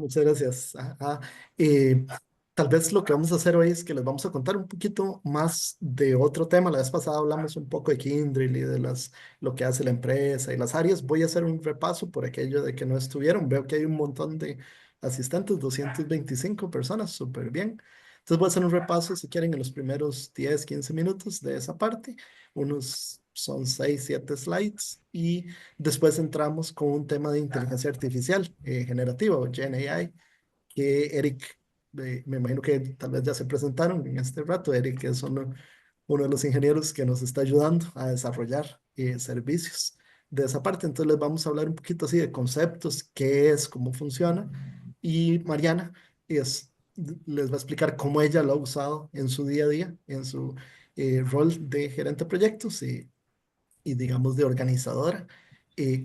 Muchas gracias. Ajá. Tal vez lo que vamos a hacer hoy es que les vamos a contar un poquito más de otro tema. La vez pasada hablamos un poco de Kyndryl y de lo que hace la empresa y las áreas. Voy a hacer un repaso por aquello de que no estuvieron. Veo que hay un montón de asistentes, 225 personas, súper bien. Entonces voy a hacer un repaso, si quieren, en los primeros 10, 15 minutos de esa parte. Unos son 6, 7 slides y después entramos con un tema de inteligencia artificial generativa o Gen AI, que Eric, me imagino que tal vez ya se presentaron en este rato. Eric es uno de los ingenieros que nos está ayudando a desarrollar servicios de esa parte. Entonces les vamos a hablar un poquito así de conceptos, qué es, cómo funciona. Y Mariana les va a explicar cómo ella lo ha usado en su día a día, en su rol de gerente de proyectos y digamos de organizadora,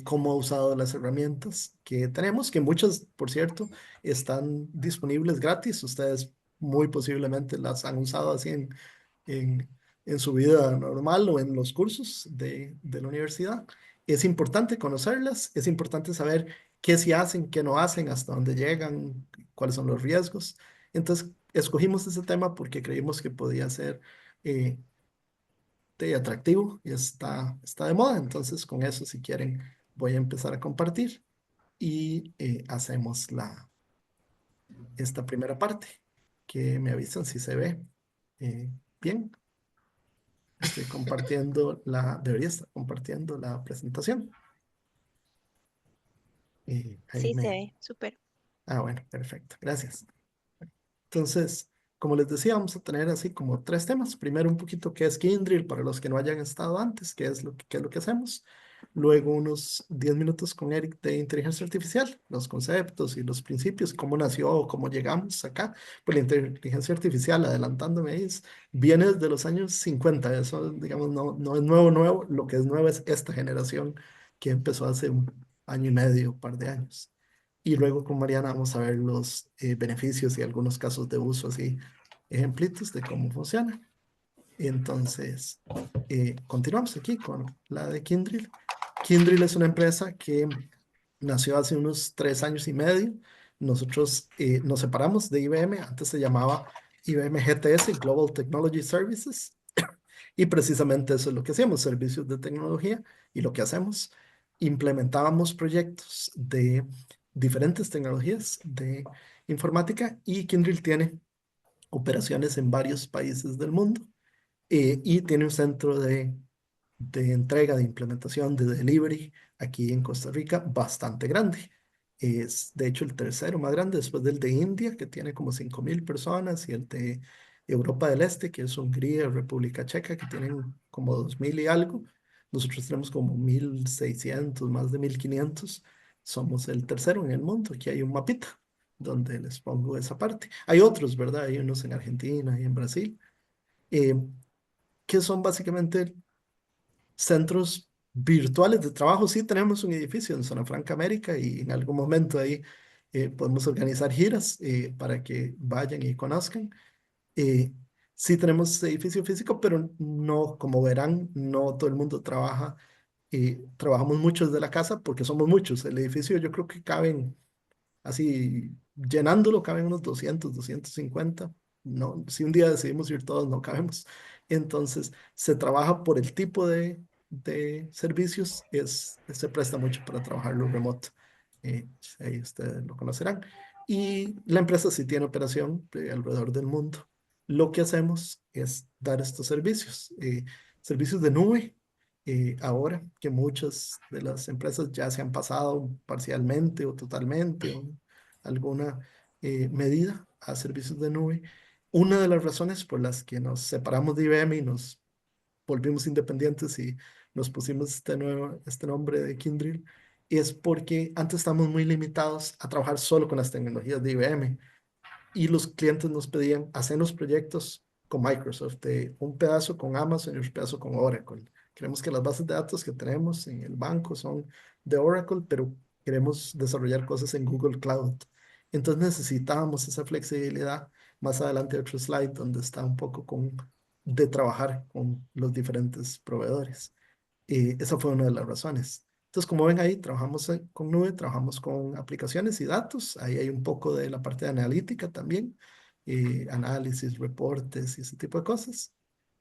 cómo ha usado las herramientas que tenemos, que muchas, por cierto, están disponibles gratis. Ustedes muy posiblemente las han usado así en, en su vida normal o en los cursos de la universidad. Es importante conocerlas, es importante saber qué sí hacen, qué no hacen, hasta dónde llegan, cuáles son los riesgos. Entonces, escogimos ese tema porque creímos que podía ser eh, atractivo y está de moda. Entonces, con eso, si quieren, voy a empezar a compartir y hacemos esta primera parte, que me avisan si se ve bien. Estoy compartiendo debería estar compartiendo la presentación. Ahí Sí, se me, ve, súper. bueno, perfecto, gracias. Entonces, como les decía, vamos a tener así como tres temas. Primero, un poquito qué es Kyndryl para los que no hayan estado antes, qué es lo que hacemos. Luego, unos 10 minutos con Eric de inteligencia artificial, los conceptos y los principios, cómo nació, cómo llegamos acá. Pues la inteligencia artificial, adelantándome ahí, viene desde los años 50. Eso, digamos, no es nuevo, nuevo. Lo que es nuevo es esta generación que empezó hace un año y medio, un par de años. Y luego con Mariana vamos a ver los beneficios y algunos casos de uso, así, ejemplitos de cómo funciona. Entonces, continuamos aquí con la de Kyndryl. Kyndryl es una empresa que nació hace unos 3 años y medio. Nosotros nos separamos de IBM, antes se llamaba IBM GTS, Global Technology Services, y precisamente eso es lo que hacemos, servicios de tecnología, y lo que hacemos, implementábamos proyectos de diferentes tecnologías de informática, y Kyndryl tiene operaciones en varios países del mundo, y tiene un centro de entrega, de implementación, de delivery aquí en Costa Rica bastante grande. Es de hecho el tercero más grande después del de India, que tiene como 5.000 personas, y el de Europa del Este, que es Hungría, República Checa, que tienen como 2.000 y algo. Nosotros tenemos como 1.600, más de 1.500. Somos el tercero en el mundo. Aquí hay un mapita donde les pongo esa parte. Hay otros, ¿verdad? Hay unos en Argentina y en Brasil, eh, que son básicamente centros virtuales de trabajo. Sí tenemos un edificio en Zona Franca América, y en algún momento ahí podemos organizar giras para que vayan y conozcan. Eh, sí tenemos edificio físico, pero no, como verán, no todo el mundo trabaja. Trabajamos muchos de la casa porque somos muchos. El edificio yo creo que caben, así llenándolo, caben unos 200, 250. No, si un día decidimos ir todos, no cabemos. Entonces, se trabaja por el tipo de servicios, se presta mucho para trabajarlo remoto. Ahí ustedes lo conocerán. Y la empresa sí tiene operación alrededor del mundo. Lo que hacemos es dar estos servicios, servicios de nube. Ahora que muchas de las empresas ya se han pasado parcialmente o totalmente, o alguna medida, a servicios de nube. Una de las razones por las que nos separamos de IBM y nos volvimos independientes y nos pusimos este nombre de Kyndryl, es porque antes estábamos muy limitados a trabajar solo con las tecnologías de IBM, y los clientes nos pedían hacer los proyectos con Microsoft, un pedazo con Amazon y otro pedazo con Oracle. Queremos que las bases de datos que tenemos en el banco son de Oracle, pero queremos desarrollar cosas en Google Cloud. Entonces necesitábamos esa flexibilidad. Más adelante otro slide donde está un poco de trabajar con los diferentes proveedores. Esa fue una de las razones. Entonces, como ven ahí, trabajamos con nube, trabajamos con aplicaciones y datos. Ahí hay un poco de la parte de analítica también, análisis, reportes y ese tipo de cosas.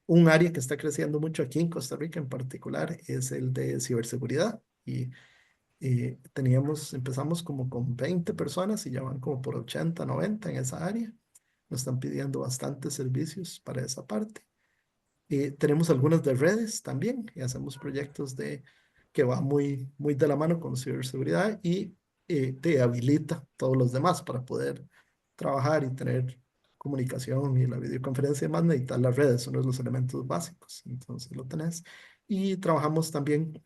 Un área que está creciendo mucho aquí en Costa Rica en particular es el de ciberseguridad. Y empezamos como con 20 personas y ya van como por 80, 90 en esa área. Nos están pidiendo bastantes servicios para esa parte. Tenemos algunas de redes también y hacemos proyectos que va muy de la mano con ciberseguridad y te habilita todos los demás para poder trabajar y tener comunicación y la videoconferencia y demás, necesitas las redes, son los elementos básicos, entonces lo tenés. Y trabajamos también,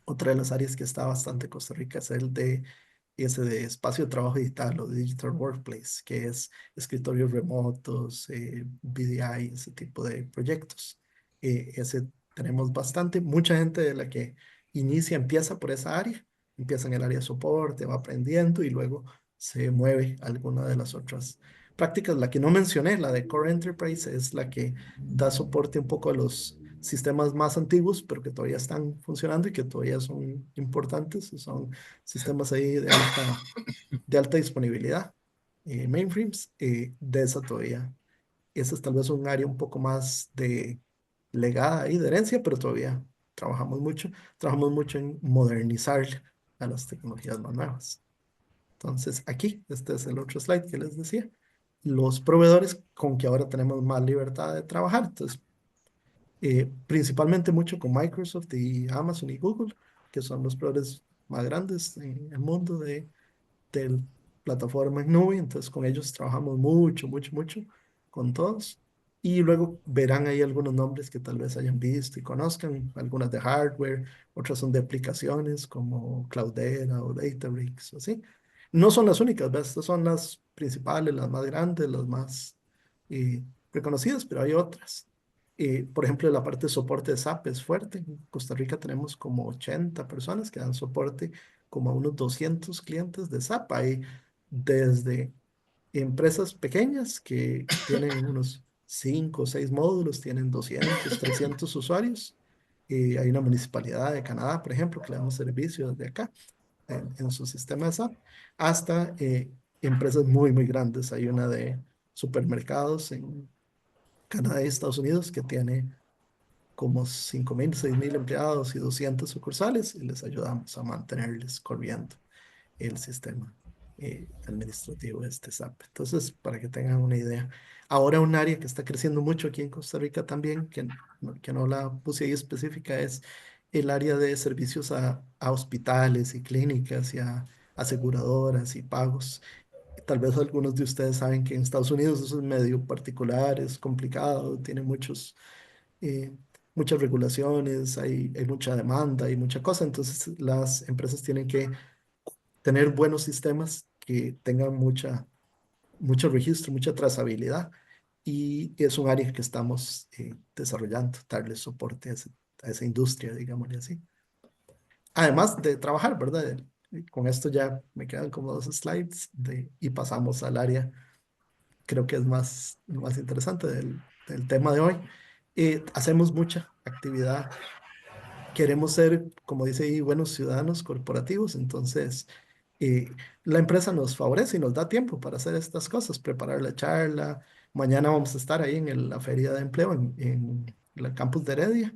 otra de las áreas que está bastante en Costa Rica es ese de espacio de trabajo digital o Digital Workplace, que es escritorios remotos, VDI, ese tipo de proyectos. Ese tenemos bastante, mucha gente de la que empieza por esa área, empieza en el área de soporte, va aprendiendo y luego se mueve a alguna de las otras prácticas. La que no mencioné, la de Core Enterprise, es la que da soporte un poco a los sistemas más antiguos, pero que todavía están funcionando y que todavía son importantes. Son sistemas ahí de alta disponibilidad, mainframes, de esa todavía. Esa es tal vez un área un poco más de legada y de herencia, pero todavía trabajamos mucho en modernizar a las tecnologías más nuevas. Entonces, aquí, este es el otro slide que les decía, los proveedores con que ahora tenemos más libertad de trabajar. Entonces, principalmente mucho con Microsoft y Amazon y Google, que son los proveedores más grandes en el mundo de plataforma en nube. Entonces con ellos trabajamos mucho con todos. Y luego verán ahí algunos nombres que tal vez hayan visto y conozcan, algunas de hardware, otras son de aplicaciones como Cloudera o Databricks o así. No son las únicas, ¿ves? Estas son las principales, las más grandes, las más eh, reconocidas, pero hay otras. Por ejemplo, la parte de soporte de SAP es fuerte. En Costa Rica tenemos como 80 personas que dan soporte como a unos 200 clientes de SAP. Hay desde empresas pequeñas que tienen unos 5 o 6 módulos, tienen 200 300 usuarios. Hay una municipalidad de Canadá, por ejemplo, que le damos servicio desde acá en su sistema de SAP, hasta empresas muy grandes. Hay una de supermercados en Canadá y Estados Unidos que tiene como 5,000, 6,000 empleados y 200 sucursales y les ayudamos a mantenerles corriendo el sistema administrativo de este SAP. Entonces, para que tengan una idea. Ahora un área que está creciendo mucho aquí en Costa Rica también, que no la puse ahí específica, es el área de servicios a hospitales y clínicas y a aseguradoras y pagos. Tal vez algunos de ustedes saben que en Estados Unidos eso es medio particular, es complicado, tiene eh, muchas regulaciones, hay mucha demanda, hay mucha cosa, entonces las empresas tienen que tener buenos sistemas que tengan mucho registro, mucha trazabilidad y es un área que estamos desarrollando, darle soporte a esa industria, digámosle así. Además de trabajar, ¿verdad? Y con esto ya me quedan como dos slides y pasamos al área, creo que es más interesante del tema de hoy. Hacemos mucha actividad, queremos ser, como dice ahí, buenos ciudadanos corporativos, entonces la empresa nos favorece y nos da tiempo para hacer estas cosas, preparar la charla. Mañana vamos a estar ahí en la feria de empleo en la campus de Heredia,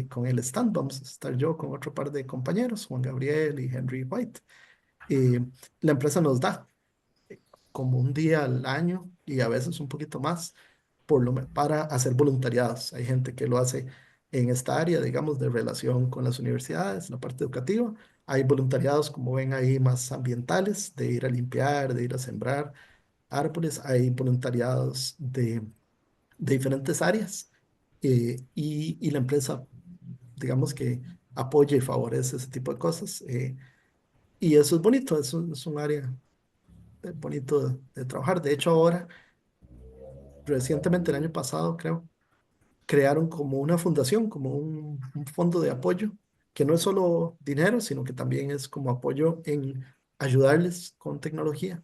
con el stand. Vamos a estar yo con otro par de compañeros, Juan Gabriel y Henry White. Eh, la empresa nos da como un día al año y a veces un poquito más para hacer voluntariados. Hay gente que lo hace en esta área, digamos, de relación con las universidades, la parte educativa. Hay voluntariados, como ven ahí, más ambientales, de ir a limpiar, de ir a sembrar árboles. Hay voluntariados de diferentes áreas y la empresa, digamos que apoya y favorece ese tipo de cosas. Y eso es bonito, es un área bonito de trabajar. De hecho, ahora, recientemente, el año pasado, creo, crearon como una fundación, como un fondo de apoyo, que no es solo dinero, sino que también es como apoyo en ayudarles con tecnología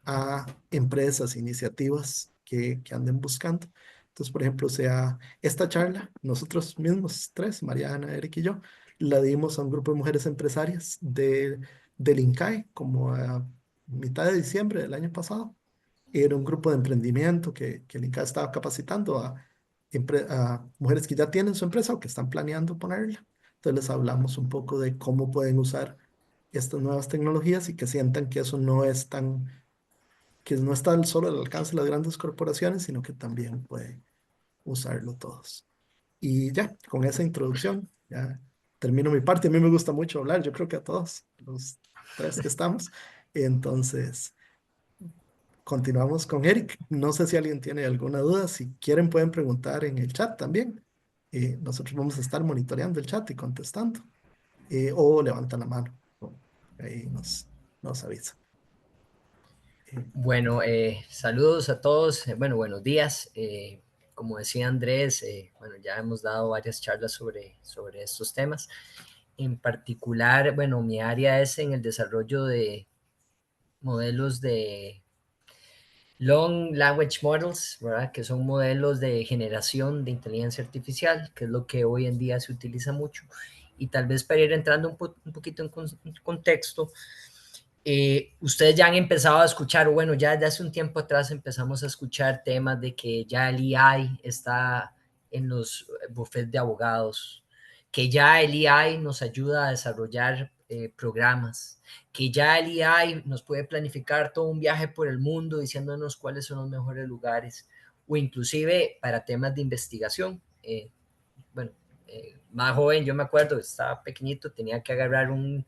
a empresas, iniciativas que anden buscando. Entonces, por ejemplo, sea esta charla, nosotros mismos tres, Mariana, Eric y yo, la dimos a un grupo de mujeres empresarias del INCAE como a mitad de diciembre del año pasado. Era un grupo de emprendimiento que el INCAE estaba capacitando a mujeres que ya tienen su empresa o que están planeando ponerla. Entonces les hablamos un poco de cómo pueden usar estas nuevas tecnologías y que sientan que eso no es que no está solo al alcance de las grandes corporaciones, sino que también pueden usarlo todos. Y ya, con esa introducción, ya termino mi parte. A mí me gusta mucho hablar, yo creo que a todos, los tres que estamos. Entonces, continuamos con Eric. No sé si alguien tiene alguna duda. Si quieren, pueden preguntar en el chat también. Nosotros vamos a estar monitoreando el chat y contestando. O levantan la mano. Ahí nos avisa. Eh, Bueno, saludos a todos. Bueno, buenos días. Como decía Andrés, bueno, ya hemos dado varias charlas sobre estos temas. En particular, bueno, mi área es en el desarrollo de modelos de Long Language Models, ¿verdad? Que son modelos de generación de inteligencia artificial, que es lo que hoy en día se utiliza mucho. Y tal vez para ir entrando un poquito en contexto, ustedes ya han empezado a escuchar, o bueno, ya desde hace un tiempo atrás empezamos a escuchar temas de que ya el AI está en los bufetes de abogados, que ya el AI nos ayuda a desarrollar programas, que ya el AI nos puede planificar todo un viaje por el mundo diciéndonos cuáles son los mejores lugares, o inclusive para temas de investigación. Bueno, más joven, yo me acuerdo, estaba pequeñito, tenía que agarrar un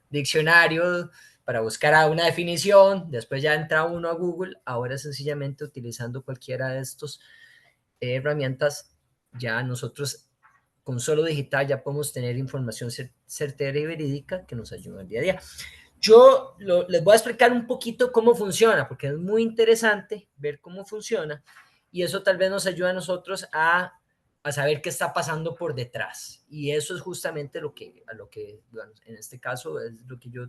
diccionario para buscar una definición, después ya entra uno a Google, ahora sencillamente utilizando cualquiera de estas herramientas, ya nosotros con solo digital ya podemos tener información certera y verídica que nos ayuda al día a día. Les voy a explicar un poquito cómo funciona, porque es muy interesante ver cómo funciona y eso tal vez nos ayuda a nosotros a saber qué está pasando por detrás. Y eso es justamente bueno, en este caso, es lo que yo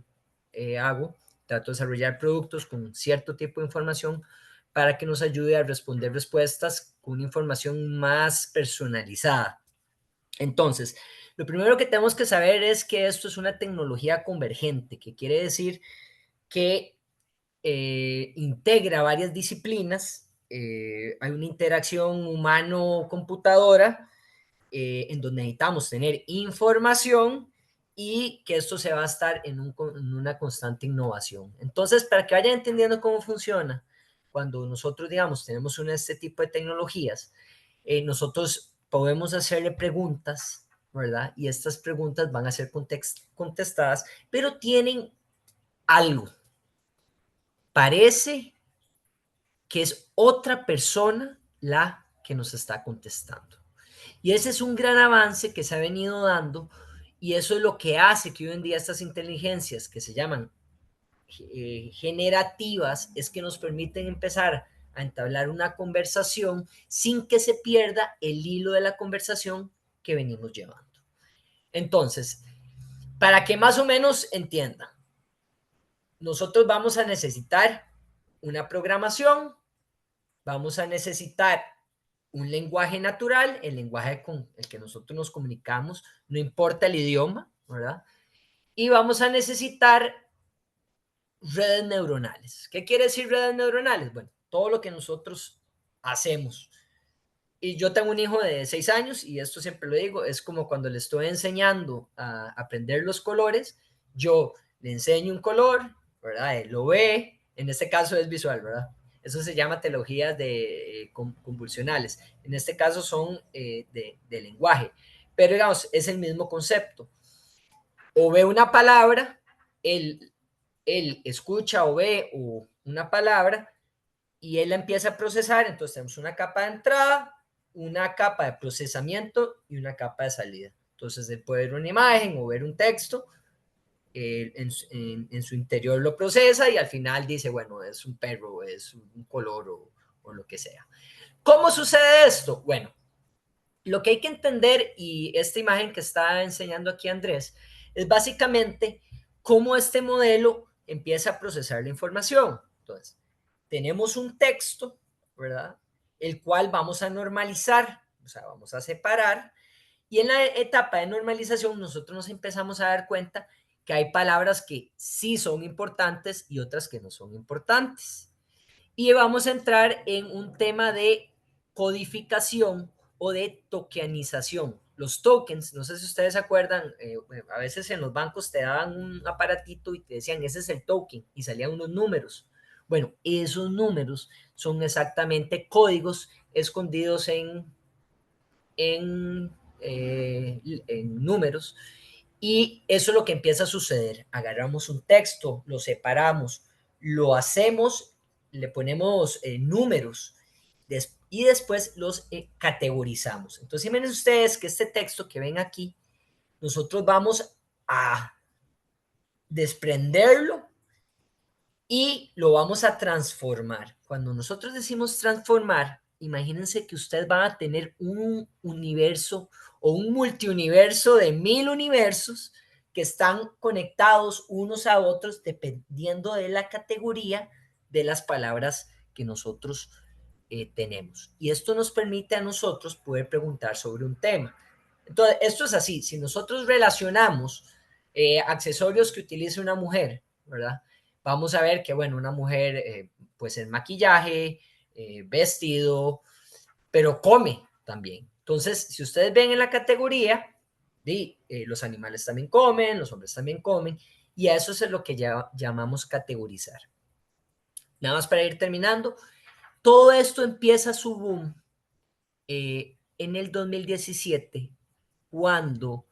hago. Trato de desarrollar productos con cierto tipo de información para que nos ayude a responder respuestas con una información más personalizada. Entonces, lo primero que tenemos que saber es que esto es una tecnología convergente, que quiere decir que integra varias disciplinas. Hay una interacción humano-computadora en donde necesitamos tener información y que esto se va a estar en una constante innovación. Entonces, para que vayan entendiendo cómo funciona, cuando nosotros, digamos, tenemos este tipo de tecnologías, nosotros podemos hacerle preguntas, ¿verdad? Y estas preguntas van a ser contestadas, pero tienen algo. Parece que es otra persona la que nos está contestando. Y ese es un gran avance que se ha venido dando y eso es lo que hace que hoy en día estas inteligencias que se llaman generativas es que nos permiten empezar a entablar una conversación sin que se pierda el hilo de la conversación que venimos llevando. Entonces, para que más o menos entiendan, nosotros vamos a necesitar una programación, vamos a necesitar un lenguaje natural, el lenguaje con el que nosotros nos comunicamos, no importa el idioma, ¿verdad? Y vamos a necesitar redes neuronales. ¿Qué quiere decir redes neuronales? Bueno, todo lo que nosotros hacemos. Y yo tengo un hijo de 6 años y esto siempre lo digo, es como cuando le estoy enseñando a aprender los colores, yo le enseño un color, ¿verdad? Él lo ve, en este caso es visual, ¿verdad? Eso se llama teologías convulsionales. En este caso son de lenguaje. Pero digamos, es el mismo concepto. O ve una palabra, él, él escucha o ve una palabra y él la empieza a procesar. Entonces tenemos una capa de entrada, una capa de procesamiento y una capa de salida. Entonces él puede ver una imagen o ver un texto, en su interior lo procesa y al final dice, bueno, es un perro, es un color o lo que sea. ¿Cómo sucede esto? Bueno, lo que hay que entender, y esta imagen que está enseñando aquí Andrés, es básicamente cómo este modelo empieza a procesar la información. Entonces, tenemos un texto, ¿verdad? El cual vamos a normalizar, o sea, vamos a separar, Y en la etapa de normalización nosotros nos empezamos a dar cuenta que hay palabras que sí son importantes y otras que no son importantes. Y vamos a entrar en un tema de codificación o de tokenización. Los tokens, no sé si ustedes se acuerdan, a veces en los bancos te daban un aparatito y te decían, ese es el token, y salían unos números. Bueno, esos números son exactamente códigos escondidos en números, y eso es lo que empieza a suceder. Agarramos un texto, lo separamos, lo hacemos, le ponemos números y después los categorizamos. Entonces, imaginen ustedes que este texto que ven aquí, nosotros vamos a desprenderlo y lo vamos a transformar. Cuando nosotros decimos transformar, imagínense que ustedes van a tener un universo o un multiuniverso de 1000 universos que están conectados unos a otros dependiendo de la categoría de las palabras que nosotros tenemos. Y esto nos permite a nosotros poder preguntar sobre un tema. Entonces, esto es así. Si nosotros relacionamos accesorios que utilice una mujer, ¿verdad? Vamos a ver que, bueno, una mujer, pues el maquillaje, vestido, pero come también. Entonces, si ustedes ven en la categoría, los animales también comen, los hombres también comen, y a eso es lo que ya llamamos categorizar. Nada más para ir terminando, todo esto empieza su boom en el 2017, cuando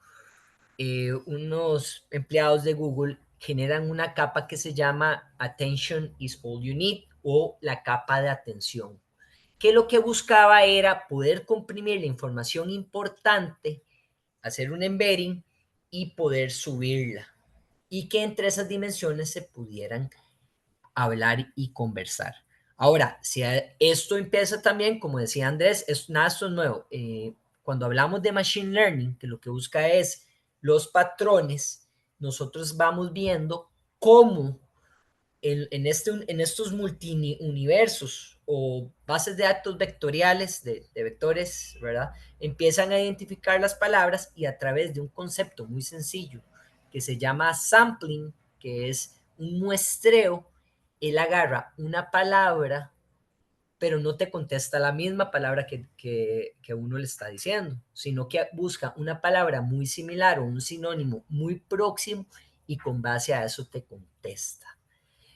unos empleados de Google generan una capa que se llama Attention is all you need, o la capa de atención, que lo que buscaba era poder comprimir la información importante, hacer un embedding y poder subirla, y que entre esas dimensiones se pudieran hablar y conversar. Ahora, si esto empieza también, como decía Andrés, nada, esto es nuevo. Cuando hablamos de Machine Learning, que lo que busca es los patrones, nosotros vamos viendo cómo en estos multiuniversos o bases de datos vectoriales, de vectores, ¿verdad? Empiezan a identificar las palabras, y a través de un concepto muy sencillo que se llama sampling, que es un muestreo, él agarra una palabra, pero no te contesta la misma palabra que uno le está diciendo, sino que busca una palabra muy similar o un sinónimo muy próximo, y con base a eso te contesta.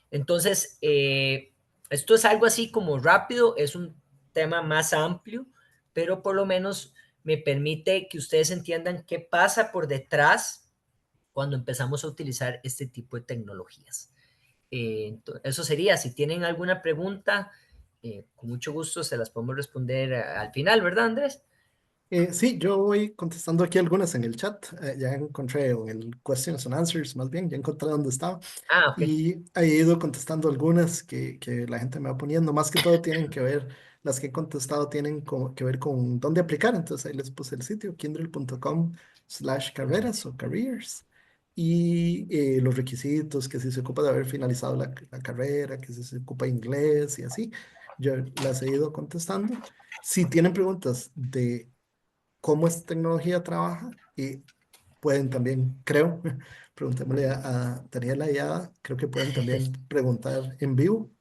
Entonces, esto es algo así como rápido, es un tema más amplio, pero por lo menos me permite que ustedes entiendan qué pasa por detrás cuando empezamos a utilizar este tipo de tecnologías. Eso sería. Si tienen alguna pregunta, con mucho gusto se las podemos responder al final, ¿verdad, Andrés? Sí, yo voy contestando aquí algunas en el chat. Ya encontré en el questions and answers, más bien, ya encontré dónde estaba. Ah, ok. Y he ido contestando algunas que la gente me va poniendo. Más que todo tienen que ver, las que he contestado tienen que ver con dónde aplicar. Entonces ahí les puse el sitio, kindle.com/carreras o careers. Y los requisitos, que si se ocupa de haber finalizado la carrera, que si se ocupa inglés y así. Yo las he ido contestando. Si tienen preguntas de cómo esta tecnología trabaja, y pueden también, creo, preguntémosle a Daniela y a, creo que pueden también preguntar en vivo,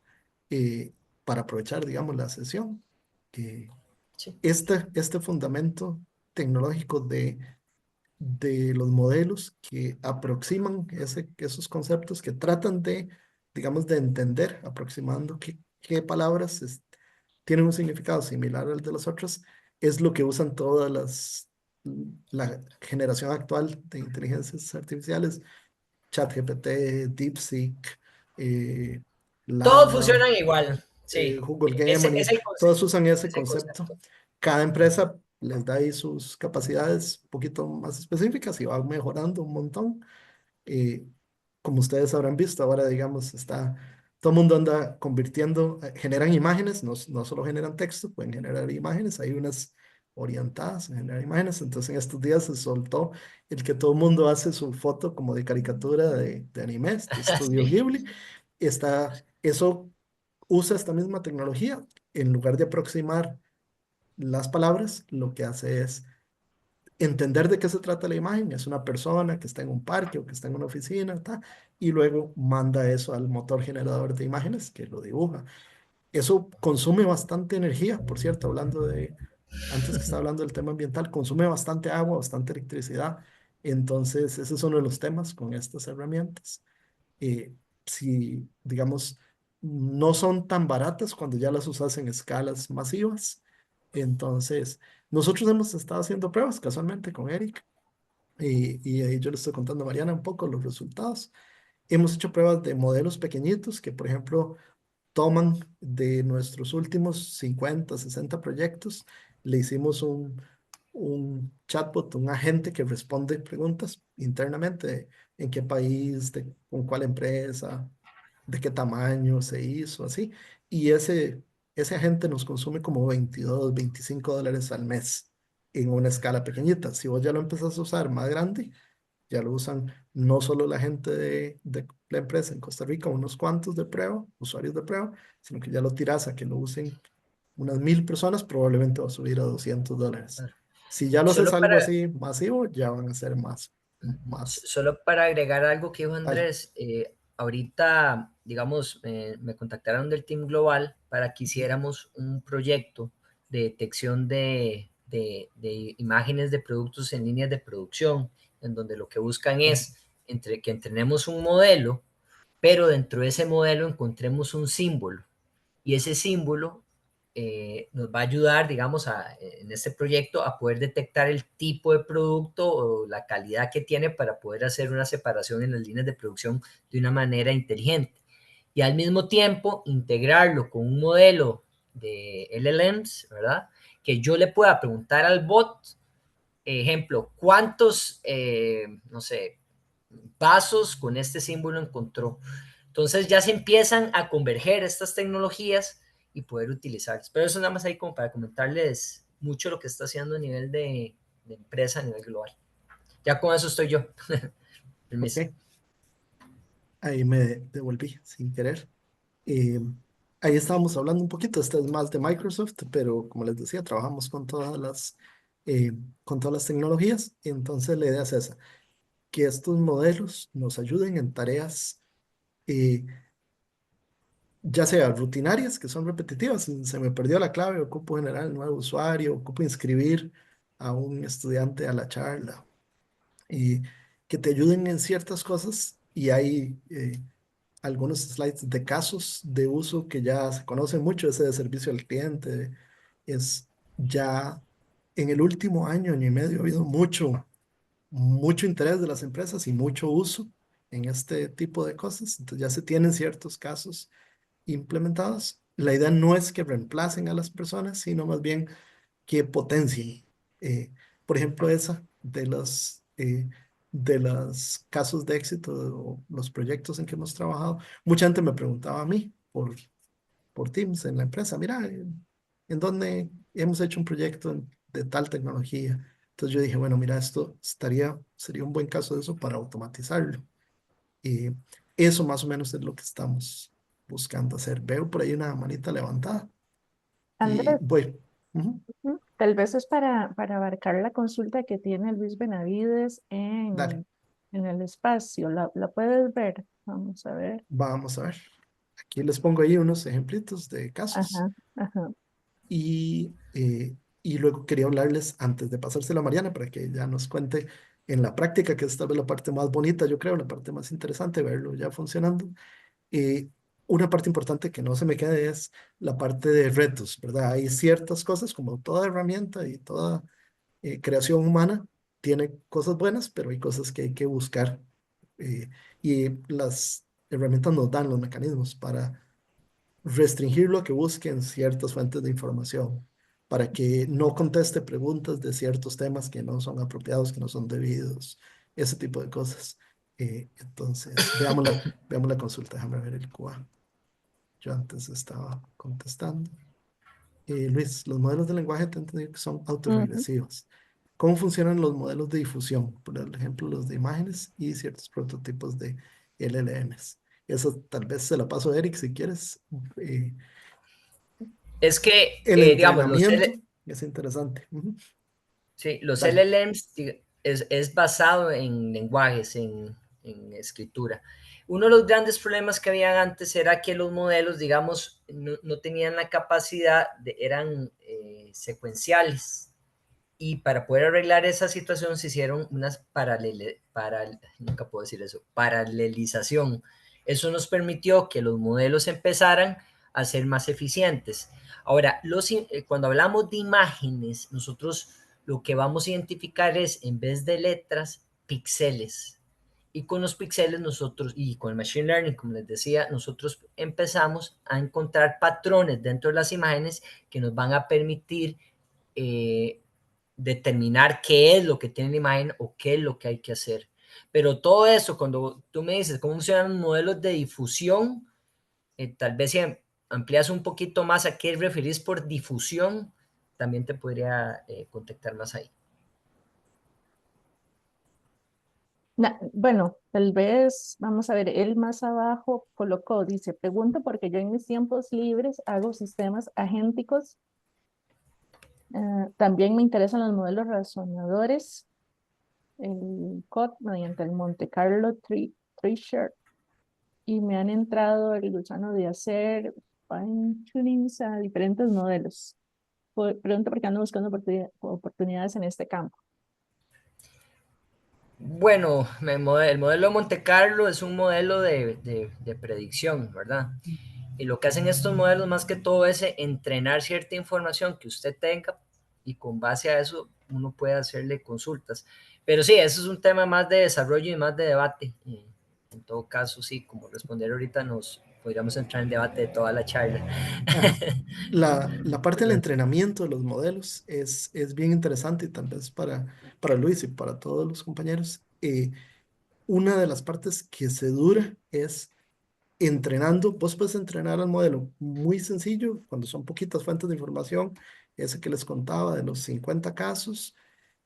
para aprovechar, digamos, la sesión. Eh, Sí. este fundamento tecnológico de los modelos que aproximan esos conceptos, que tratan de, digamos, de entender, aproximando qué palabras tienen un significado similar al de las otras, es lo que usan todas la generación actual de inteligencias artificiales, ChatGPT, DeepSeek, eh, Todos Llama, funcionan igual, sí. Google Ese Gemini, es el todos concepto. usan ese Es el concepto. concepto. Cada empresa les da ahí sus capacidades un poquito más específicas y va mejorando un montón. Eh, Como ustedes habrán visto, ahora digamos, todo el mundo anda convirtiendo, generan imágenes, no solo generan texto, pueden generar imágenes, hay unas orientadas a generar imágenes. Entonces en estos días se soltó el que todo el mundo hace su foto como de caricatura de animes, de Estudio Sí. Ghibli. Eso usa esta misma tecnología. En lugar de aproximar las palabras, lo que hace es entender de qué se trata la imagen, es una persona que está en un parque o que está en una oficina, ta, y luego manda eso al motor generador de imágenes que lo dibuja. Eso consume bastante energía, por cierto, hablando de, antes que estaba hablando del tema ambiental, consume bastante agua, bastante electricidad. Entonces, ese es uno de los temas con estas herramientas. Si, digamos, no son tan baratas cuando ya las usas en escalas masivas. Entonces, nosotros hemos estado haciendo pruebas casualmente con Eric y ahí yo le estoy contando a Mariana un poco los resultados. Hemos hecho pruebas de modelos pequeñitos que, por ejemplo, toman de nuestros últimos 50 60 proyectos, le hicimos un chatbot, un agente que responde preguntas internamente de en qué país, con cuál empresa, de qué tamaño se hizo, así. Y ese agente nos consume como 22 $25 al mes en una escala pequeñita. Si vos ya lo empezás a usar más grande, ya lo usan no solo la gente de la empresa en Costa Rica, unos cuantos de prueba, usuarios de prueba, sino que ya lo tiras a que lo usen unas 1000 personas, probablemente va a subir a $200. Claro. Si ya lo haces Solo algo para, así masivo, ya van a ser más. Solo para agregar algo que dijo Dale. Andrés, ahorita, digamos, me contactaron del Team Global para que hiciéramos un proyecto de detección de imágenes de productos en líneas de producción, en donde lo que buscan Ujú. es que entrenemos un modelo, pero dentro de ese modelo encontremos un símbolo y ese símbolo nos va a ayudar, digamos, en este proyecto a poder detectar el tipo de producto o la calidad que tiene para poder hacer una separación en las líneas de producción de una manera inteligente. Y al mismo tiempo integrarlo con un modelo de LLMs, ¿verdad? Que yo le pueda preguntar al bot, ejemplo, cuántos, no sé, pasos con este símbolo encontró. Entonces ya se empiezan a converger estas tecnologías y poder utilizarlas. Pero eso nada más ahí como para comentarles mucho lo que está haciendo a nivel de empresa a nivel global. Ya con eso estoy yo. Permiso. Ok, ahí me devolví sin querer. Eh, Ahí estábamos hablando un poquito, este es más de Microsoft, pero como les decía, trabajamos eh, con todas las tecnologías. Entonces la idea es esa, que estos modelos nos ayuden en tareas, eh, ya sea rutinarias, que son repetitivas, se me perdió la clave, ocupo generar el nuevo usuario, ocupo inscribir a un estudiante a la charla, y que te ayuden en ciertas cosas y hay algunos slides de casos de uso que ya se conocen mucho, ese de servicio al cliente, es ya en el último año, año y medio, ha habido mucho interés de las empresas y mucho uso en este tipo de cosas. Entonces ya se tienen ciertos casos implementados. La idea no es que reemplacen a las personas, sino más bien que potencien. Eh, por ejemplo, esa de los casos de éxito o los proyectos en que hemos trabajado, mucha gente me preguntaba a mí por Teams en la empresa, mira, ¿en dónde hemos hecho un proyecto de tal tecnología? Entonces yo dije, bueno, mira, sería un buen caso de eso para automatizarlo. Y eso más o menos es lo que estamos buscando hacer. Veo por ahí una manita levantada y Andrés, voy. Ujú. tal vez es para abarcar la consulta que tiene Luis Benavides Dale, en el espacio. La puedes ver? Vamos a ver. vamos a ver. Aquí les pongo ahí unos ejemplitos de casos Ajá, ajá. y luego quería hablarles antes de pasárselo a Mariana para que ya nos cuente en la práctica, que es tal vez la parte más bonita, yo creo, la parte más interesante, verlo ya funcionando. Eh, una parte importante que no se me quede es la parte de retos, ¿verdad? Hay ciertas cosas, como toda herramienta y toda creación humana, tiene cosas buenas, pero hay cosas que hay que buscar. eh, y las herramientas nos dan los mecanismos para restringirlo a que busquen ciertas fuentes de información, para que no conteste preguntas de ciertos temas que no son apropiados, que no son debidos, ese tipo de cosas. Entonces, veamos la consulta, déjame ver el QA. Yo antes estaba contestando. Luis, los modelos de lenguaje te entendido que son Ujú. autorregresivos. ¿Cómo funcionan los modelos de difusión? Por ejemplo, los de imágenes y ciertos prototipos de LLMs. Eso tal vez se la paso a Eric si quieres. Eh, Es que, el digamos, entrenamiento es interesante. Ujú. Sí, los Dale. LLMs es basado en lenguajes, en escritura. Uno de los grandes problemas que habían antes era que los modelos, digamos, no tenían la capacidad, eran secuenciales. Y para poder arreglar esa situación se hicieron unas nunca puedo decir eso, paralelización. Eso nos permitió que los modelos empezaran a ser más eficientes. Ahora, cuando hablamos de imágenes, nosotros lo que vamos a identificar es, en vez de letras, píxeles. Y con los píxeles nosotros, y con el Machine Learning, como les decía, nosotros empezamos a encontrar patrones dentro de las imágenes que nos van a permitir eh, determinar qué es lo que tiene la imagen o qué es lo que hay que hacer. Pero todo eso, cuando tú me dices cómo funcionan los modelos de difusión, tal vez si amplias un poquito más a qué referís por difusión, también te podría contactar más ahí. Bueno, tal vez, vamos a ver, él más abajo colocó, dice, pregunto porque yo en mis tiempos libres hago sistemas agénticos. También me interesan los modelos razonadores, el COD mediante el Monte Carlo Treasure, y me han entrado el gusano de hacer fine tunings a diferentes modelos. Pregunto por qué ando buscando oportunidades en este campo. Bueno, el modelo de Monte Carlo es un modelo de predicción, ¿verdad? Y lo que hacen estos modelos más que todo es entrenar cierta información que usted tenga y con base a eso uno puede hacerle consultas. Pero sí, eso es un tema más de desarrollo y más de debate. Y en todo caso, sí, como responder ahorita nos podríamos entrar en debate de toda la charla. Ajá. La parte del ¿Verdad? entrenamiento de los modelos es bien interesante y tal vez para Luis y para todos los compañeros. Una de las partes que se dura es entrenando. Vos puedes entrenar al modelo muy sencillo cuando son poquitas fuentes de información, ese que les contaba de los 50 casos,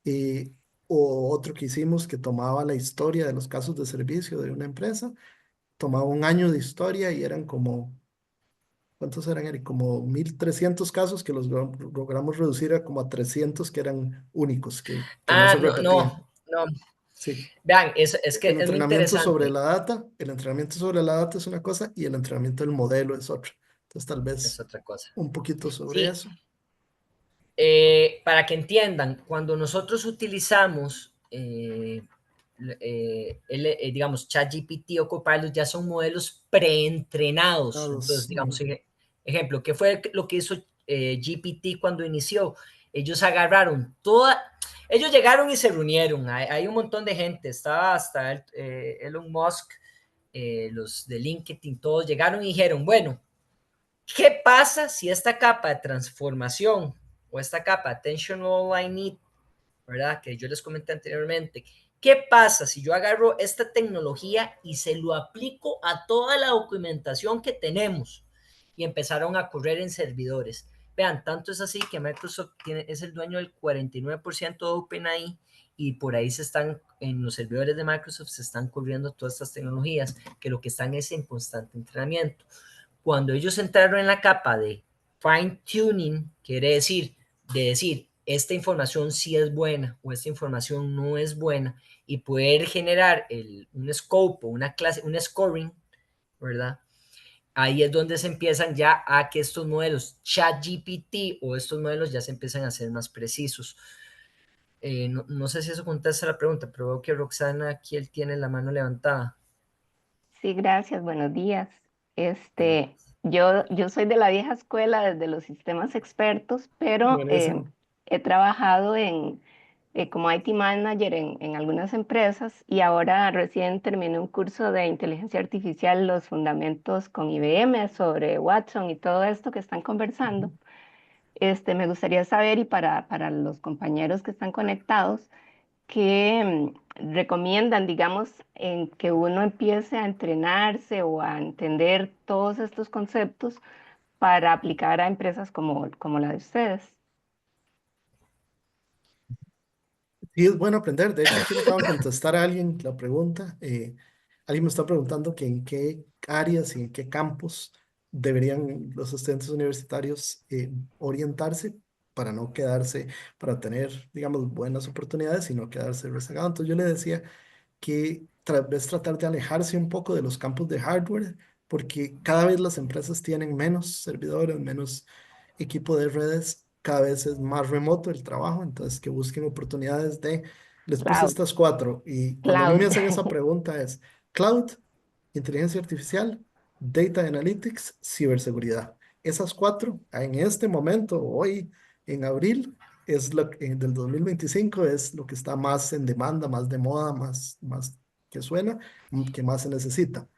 eh, o otro que hicimos que tomaba la historia de los casos de servicio de una empresa, tomaba un año de historia y eran como, ¿cuántos eran, Eric? Como 1.300 casos que los logramos reducir a como a 300 que eran únicos, que no Ah, se no, repetían. no, no. Sí. Vean, es que El es muy entrenamiento sobre interesante. la data, el entrenamiento sobre la data es una cosa y el entrenamiento del modelo es otra. Entonces, tal Es vez otra cosa. un poquito sobre Sí, eso. para que entiendan, cuando nosotros utilizamos, digamos, ChatGPT o Copilot, ya son modelos preentrenados. Entonces, Dados, digamos, ejemplo, ¿qué fue lo que hizo GPT cuando inició? Ellos agarraron ellos llegaron y se reunieron. Hay un montón de gente, estaba hasta Elon Musk, los de LinkedIn, todos llegaron y dijeron, bueno, ¿qué pasa si esta capa de transformación o esta capa de Attentional I Need, ¿verdad? Que yo les comenté anteriormente, ¿qué pasa si yo agarro esta tecnología y se lo aplico a toda la documentación que tenemos? Y empezaron a correr en servidores. Vean, tanto es así que Microsoft es el dueño del 49% de OpenAI y por ahí en los servidores de Microsoft se están corriendo todas estas tecnologías que lo que están es en constante entrenamiento. Cuando ellos entraron en la capa de fine tuning, quiere decir, de decir, esta información sí es buena o esta información no es buena y poder generar un scope o una clase, un scoring, ¿verdad? Ahí es donde se empiezan ya a que estos modelos ChatGPT o estos modelos ya se empiezan a ser más precisos. No sé si eso contesta la pregunta, pero veo que Roxana aquí él tiene la mano levantada. Sí, gracias, buenos días. Bueno, Yo soy de la vieja escuela, desde los sistemas expertos, pero buenísimo. he trabajado como IT manager en algunas empresas y ahora recién terminé un curso de inteligencia artificial, los fundamentos con IBM sobre Watson y todo esto que están conversando. Me gustaría saber, y para los compañeros que están conectados, ¿qué recomiendan, digamos, en que uno empiece a entrenarse o a entender todos estos conceptos para aplicar a empresas como la de ustedes? Sí, es bueno aprender. De hecho, aquí le acabo de contestar a alguien la pregunta. Alguien me está preguntando que en qué áreas y en qué campos deberían los estudiantes universitarios orientarse. para no quedarse, para tener, digamos, buenas oportunidades y no quedarse rezagado. Entonces yo le decía que tal vez tratar de alejarse un poco de los campos de hardware, porque cada vez las empresas tienen menos servidores, menos equipo de redes, cada vez es más remoto el trabajo, entonces que busquen oportunidades de, les puse Cloud, estas cuatro, y cuando a mí me cloud. hacen esa pregunta es cloud, inteligencia artificial, data analytics, ciberseguridad. Esas cuatro, en este momento, hoy en abril, es lo del 2025 es lo que está más en demanda, más de moda, más que suena, que más se necesita.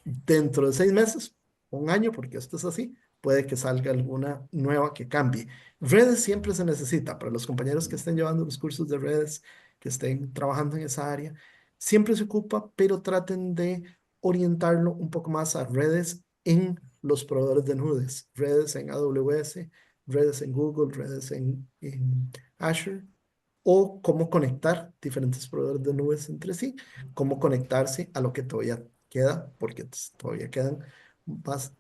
Dentro de 6 meses, un año, porque esto es así, puede que salga alguna nueva que cambie. Redes siempre se necesita para los compañeros que estén llevando los cursos de redes, que estén trabajando en esa área, siempre se ocupa, pero traten de orientarlo un poco más a redes en los proveedores de nubes, redes en AWS, redes en Google, redes en Azure, o cómo conectar diferentes proveedores de nubes entre sí, cómo conectarse a lo que todavía queda, porque todavía quedan más,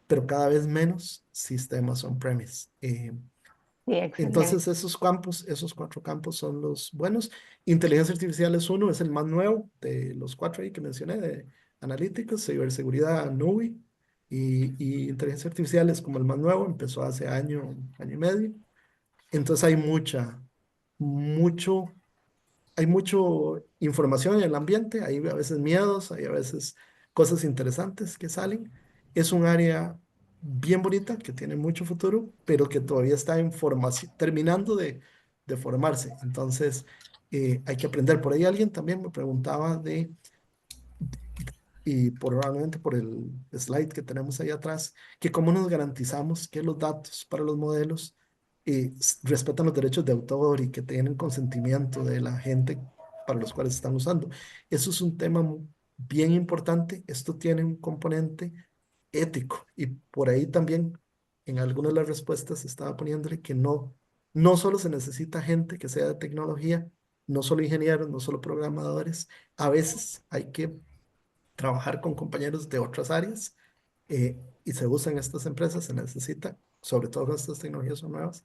pero cada vez menos sistemas on-premise. Sí, Entonces, excelente. esos cuatro campos son los buenos. Inteligencia artificial es uno, es el más nuevo de los cuatro ahí que mencioné, de analíticos, ciberseguridad, nube, y inteligencia artificial es como el más nuevo, empezó hace año, año y medio. Entonces mucho hay mucho información en el ambiente, hay a veces miedos, hay a veces cosas interesantes que salen. Es un área bien bonita que tiene mucho futuro, pero que todavía está en formación, terminando de formarse. Entonces, hay que aprender. Por ahí alguien también me preguntaba y probablemente por el slide que tenemos ahí atrás, que cómo nos garantizamos que los datos para los modelos respetan los derechos de autor y que tienen consentimiento de la gente para los cuales están usando. Eso es un tema bien importante. Esto tiene un componente ético y por ahí también en algunas de las respuestas estaba poniéndole que no solo se necesita gente que sea de tecnología, no solo ingenieros, no solo programadores, a veces hay que trabajar con compañeros de otras áreas, y se usan estas empresas, se necesita, sobre todo con estas tecnologías son nuevas,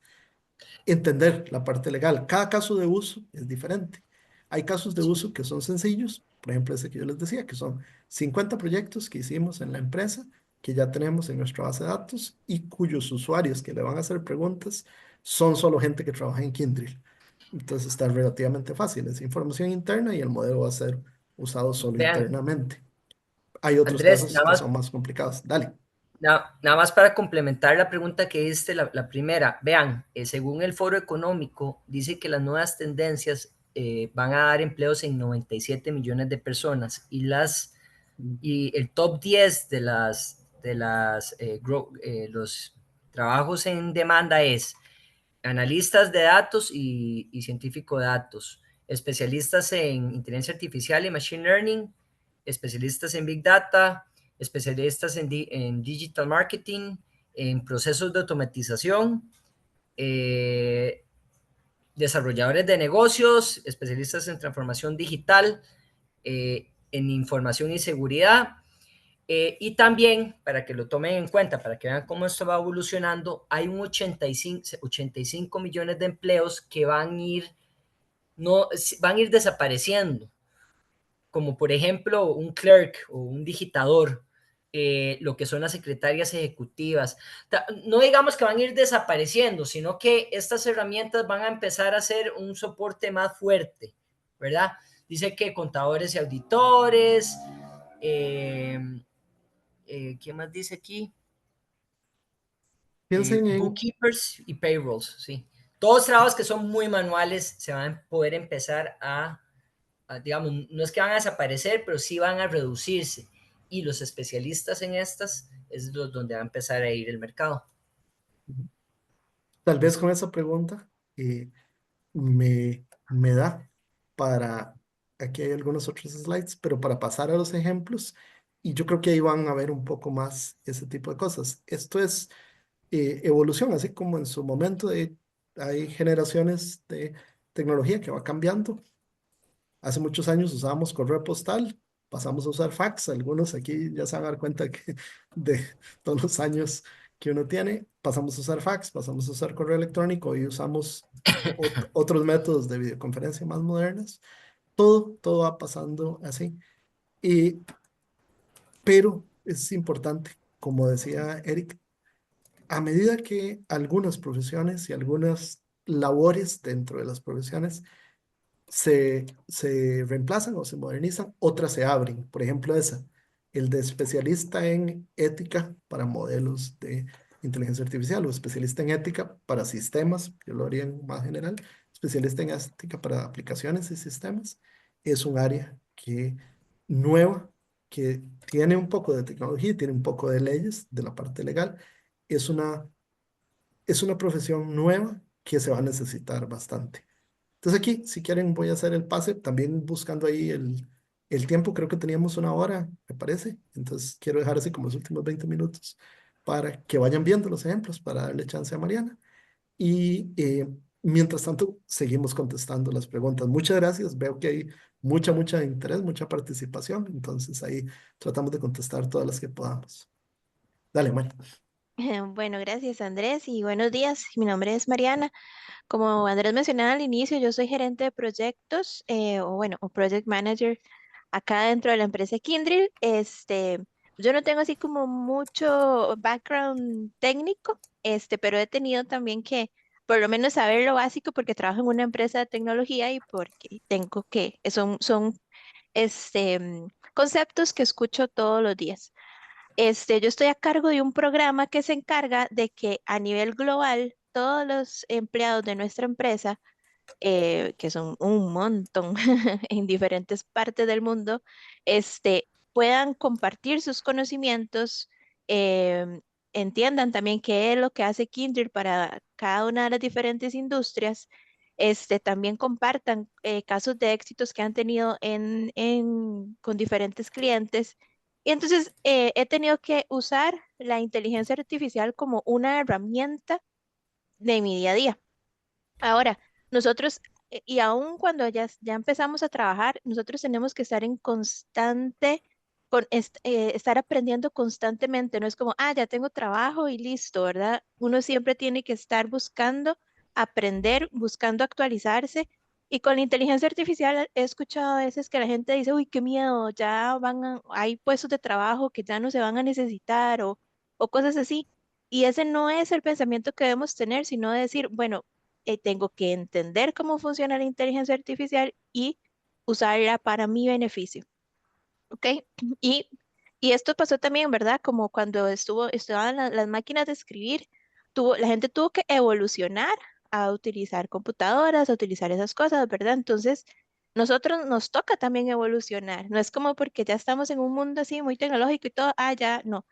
entender la parte legal. Cada caso de uso es diferente. Hay casos de uso que son sencillos, por ejemplo, ese que yo les decía, que son 50 proyectos que hicimos en la empresa, que ya tenemos en nuestra base de datos y cuyos usuarios que le van a hacer preguntas son solo gente que trabaja en Kyndryl. Entonces está relativamente fácil, es información interna y el modelo va a ser usado solo Vean, internamente. Hay otros Andrés, casos que son más complicados. Dale. nada más para complementar la pregunta que hiciste, la primera, vean, según el Foro Económico, dice que las nuevas tendencias van a dar empleos en 97 millones de personas y el top 10 de los trabajos en demanda es analistas de datos y científico de datos, especialistas en inteligencia artificial y machine learning, especialistas en big data, especialistas en digital marketing, en procesos de automatización, eh, desarrolladores de negocios, especialistas en transformación digital, en información y seguridad. Y también, para que lo tomen en cuenta, para que vean cómo esto va evolucionando, hay un 85 millones de empleos que no, van a ir desapareciendo, como por ejemplo un clerk o un digitador, lo que son las secretarias ejecutivas. No digamos que van a ir desapareciendo, sino que estas herramientas van a empezar a hacer un soporte más fuerte, ¿verdad? Dice que contadores y auditores, eh, ¿qué más dice aquí? Piensen en, Bookkeepers y payrolls, sí. Todos trabajos que son muy manuales se van a poder empezar digamos, no es que van a desaparecer, pero sí van a reducirse. Y los especialistas en estas es donde va a empezar a ir el mercado. tal vez con esa pregunta, me da para, aquí hay algunos otros slides, pero para pasar a los ejemplos, y yo creo que ahí van a ver un poco más ese tipo de cosas. Esto es evolución, así como en su momento hay generaciones de tecnología que va cambiando. Hace muchos años usábamos correo postal, pasamos a usar fax. Algunos aquí ya se van a dar cuenta que de todos los años que uno tiene, pasamos a usar fax, pasamos a usar correo electrónico y usamos otros métodos de videoconferencia más modernos. Todo va pasando así. Y, pero es importante, como decía Eric, a medida que algunas profesiones y algunas labores dentro de las profesiones se reemplazan o se modernizan, otras se abren. Por ejemplo, esa, el de especialista en ética para modelos de inteligencia artificial o especialista en ética para sistemas, yo lo haría en más general, especialista en ética para aplicaciones y sistemas, es un área que nueva, que tiene un poco de tecnología, tiene un poco de leyes de la parte legal, es es una profesión nueva que se va a necesitar bastante. Entonces aquí, si quieren, voy a hacer el pase, también buscando ahí el tiempo, creo que teníamos una hora, me parece. Entonces quiero dejar así como los últimos 20 minutos para que vayan viendo los ejemplos, para darle chance a Mariana. Y mientras tanto, seguimos contestando las preguntas. Muchas gracias, veo que hay mucha interés, mucha participación, entonces ahí tratamos de contestar todas las que podamos. Dale, Mari. Bueno, gracias Andrés y buenos días. Mi nombre es Mariana. Como Andrés mencionaba al inicio, yo soy gerente de proyectos o project manager acá dentro de la empresa Kindred. Yo no tengo así como mucho background técnico, pero he tenido también que por lo menos saber lo básico porque trabajo en una empresa de tecnología y porque tengo que, son conceptos que escucho todos los días. Yo estoy a cargo de un programa que se encarga de que a nivel global todos los empleados de nuestra empresa, que son un montón en diferentes partes del mundo, puedan compartir sus conocimientos, entiendan también qué es lo que hace Kindred para cada una de las diferentes industrias, también compartan casos de éxitos que han tenido con diferentes clientes. Y entonces he tenido que usar la inteligencia artificial como una herramienta de mi día a día. Ahora, nosotros, y aún cuando ya empezamos a trabajar, nosotros tenemos que estar en constante, estar aprendiendo constantemente. No es como, ya tengo trabajo y listo, ¿verdad? Uno siempre tiene que estar buscando aprender, buscando actualizarse. Y con la inteligencia artificial he escuchado a veces que la gente dice, uy, qué miedo, hay puestos de trabajo que ya no se van a necesitar o cosas así. Y ese no es el pensamiento que debemos tener, sino decir, bueno, tengo que entender cómo funciona la inteligencia artificial y usarla para mi beneficio. ¿Ok? Y, y esto pasó también, ¿verdad? Como cuando estaban las máquinas de escribir, la gente tuvo que evolucionar a utilizar computadoras, a utilizar esas cosas, ¿verdad? Entonces, nosotros nos toca también evolucionar. No es como porque ya estamos en un mundo así muy tecnológico y todo, ya no.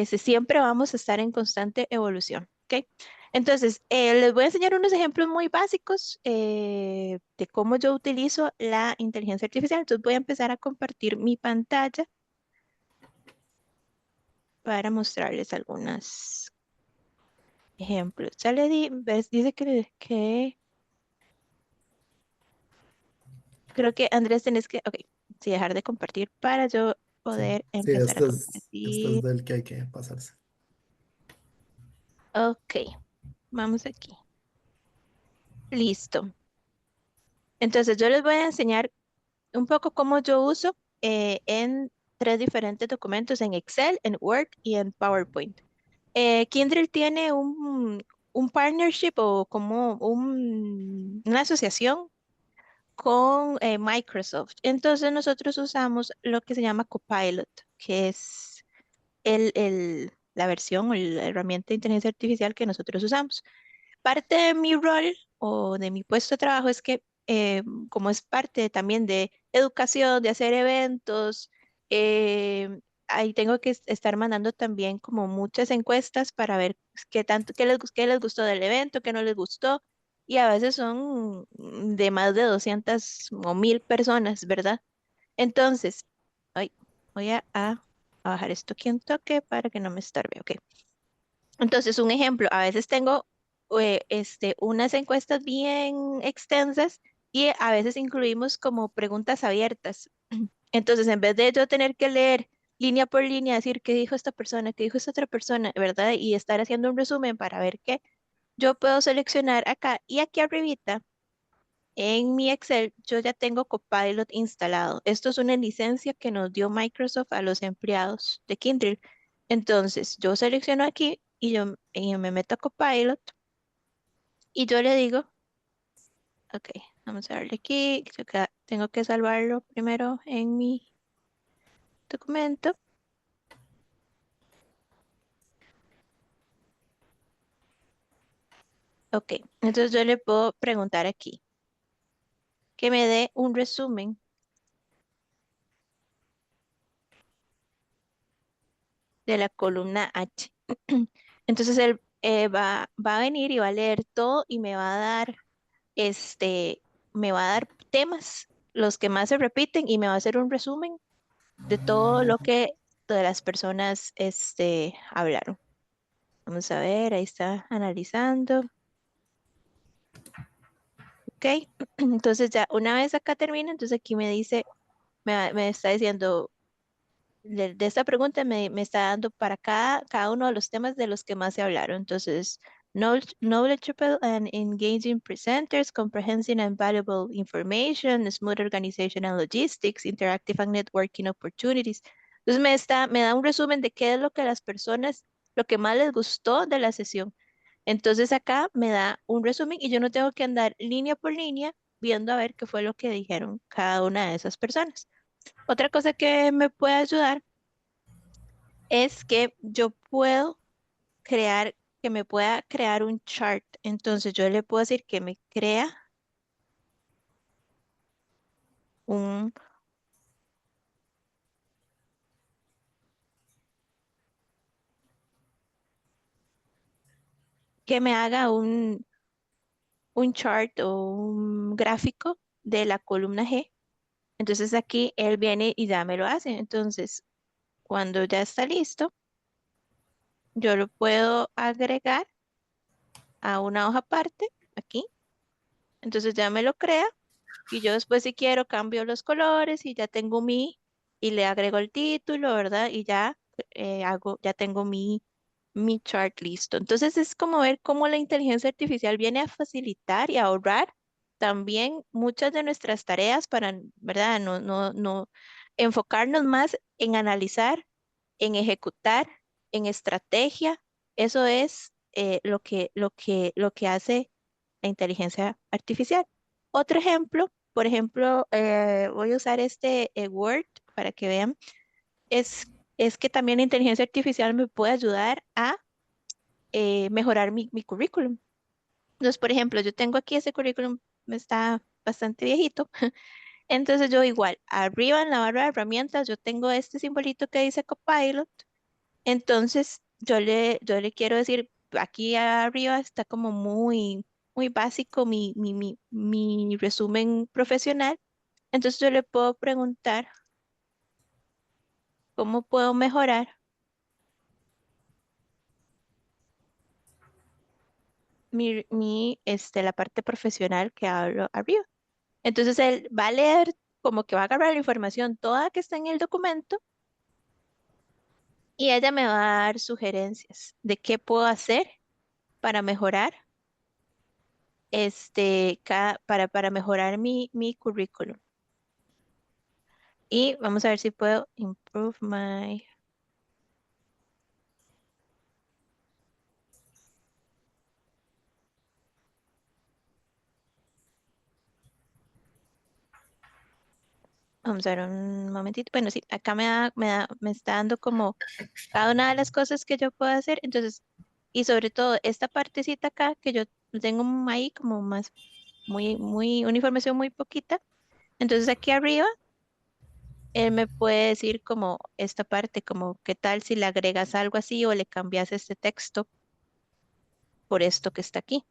Siempre vamos a estar en constante evolución. ¿Ok? Entonces, les voy a enseñar unos ejemplos muy básicos de cómo yo utilizo la inteligencia artificial. Entonces, voy a empezar a compartir mi pantalla para mostrarles algunos ejemplos. Ya le di, dice que creo que Andrés tenés que, ok, sí, dejar de compartir para yo Sí, poder sí, empezar a este es compartir. del que hay que pasarse. Ok, vamos aquí. Listo. Entonces, yo les voy a enseñar un poco cómo yo uso en tres diferentes documentos, en Excel, en Word y en PowerPoint. Kindle tiene un partnership o como una asociación con Microsoft. Entonces nosotros usamos lo que se llama Copilot, que es la versión o la herramienta de inteligencia artificial que nosotros usamos. Parte de mi rol o de mi puesto de trabajo es que, como es parte también de educación, de hacer eventos, ahí tengo que estar mandando también como muchas encuestas para ver qué tanto, qué les gustó del evento, qué no les gustó. Y a veces son de más de 200 o 1000 personas, ¿verdad? Entonces, ay, voy a bajar esto aquí un toque para que no me estorbe, ok. Entonces, un ejemplo, a veces tengo unas encuestas bien extensas y a veces incluimos como preguntas abiertas. Entonces, en vez de yo tener que leer línea por línea, decir qué dijo esta persona, qué dijo esta otra persona, ¿verdad? Y estar haciendo un resumen para ver qué, yo puedo seleccionar acá y aquí arribita en mi Excel yo ya tengo Copilot instalado. Esto es una licencia que nos dio Microsoft a los empleados de Kindle. Entonces yo selecciono aquí y yo me meto a Copilot y yo le digo, ok, vamos a darle aquí, tengo que salvarlo primero en mi documento. Ok, entonces yo le puedo preguntar aquí que me dé un resumen de la columna H. Entonces él va a venir y va a leer todo y me va a dar, este, me va a dar temas, los que más se repiten y me va a hacer un resumen de todo lo que todas las personas, hablaron. Vamos a ver, ahí está analizando. Ok, entonces ya una vez acá termina, entonces aquí me dice, me está diciendo de esta pregunta me está dando para cada uno de los temas de los que más se hablaron. Entonces, knowledgeable and engaging presenters, comprehensive and valuable information, smooth organization and logistics, interactive and networking opportunities. Entonces, me da un resumen de qué es lo que las personas, lo que más les gustó de la sesión. Entonces, acá me da un resumen y yo no tengo que andar línea por línea viendo a ver qué fue lo que dijeron cada una de esas personas. Otra cosa que me puede ayudar es que yo puedo crear, que me pueda crear un chart. Entonces yo le puedo decir que me crea un, que me haga un chart o un gráfico de la columna G. Entonces aquí él viene y ya me lo hace. Entonces, cuando ya está listo, yo lo puedo agregar a una hoja aparte aquí. Entonces ya me lo crea. Y yo después si quiero cambio los colores y ya tengo y le agrego el título, ¿verdad? Y ya ya tengo mi chart listo. Entonces es como ver cómo la inteligencia artificial viene a facilitar y a ahorrar también muchas de nuestras tareas para, ¿verdad? No enfocarnos más en analizar, en ejecutar, en estrategia. Eso es lo que hace la inteligencia artificial. Otro ejemplo, por ejemplo, voy a usar Word para que vean, es, es que también la inteligencia artificial me puede ayudar a mejorar mi currículum. Entonces, por ejemplo, yo tengo aquí ese currículum, está bastante viejito. Entonces yo igual, arriba en la barra de herramientas, yo tengo este simbolito que dice Copilot. Entonces yo le quiero decir, aquí arriba está como muy básico mi resumen profesional. Entonces yo le puedo preguntar cómo puedo mejorar la parte profesional que hablo arriba. Entonces él va a leer, como que va a agarrar la información toda que está en el documento y ella me va a dar sugerencias de qué puedo hacer para mejorar para mejorar mi currículum. Y vamos a ver si puedo improve my. Vamos a ver un momentito. Bueno, sí, acá me está dando como cada una de las cosas que yo puedo hacer. Entonces, y sobre todo esta partecita acá que yo tengo ahí como más, una información muy poquita. Entonces aquí arriba, él me puede decir como esta parte, como qué tal si le agregas algo así o le cambias este texto por esto que está aquí.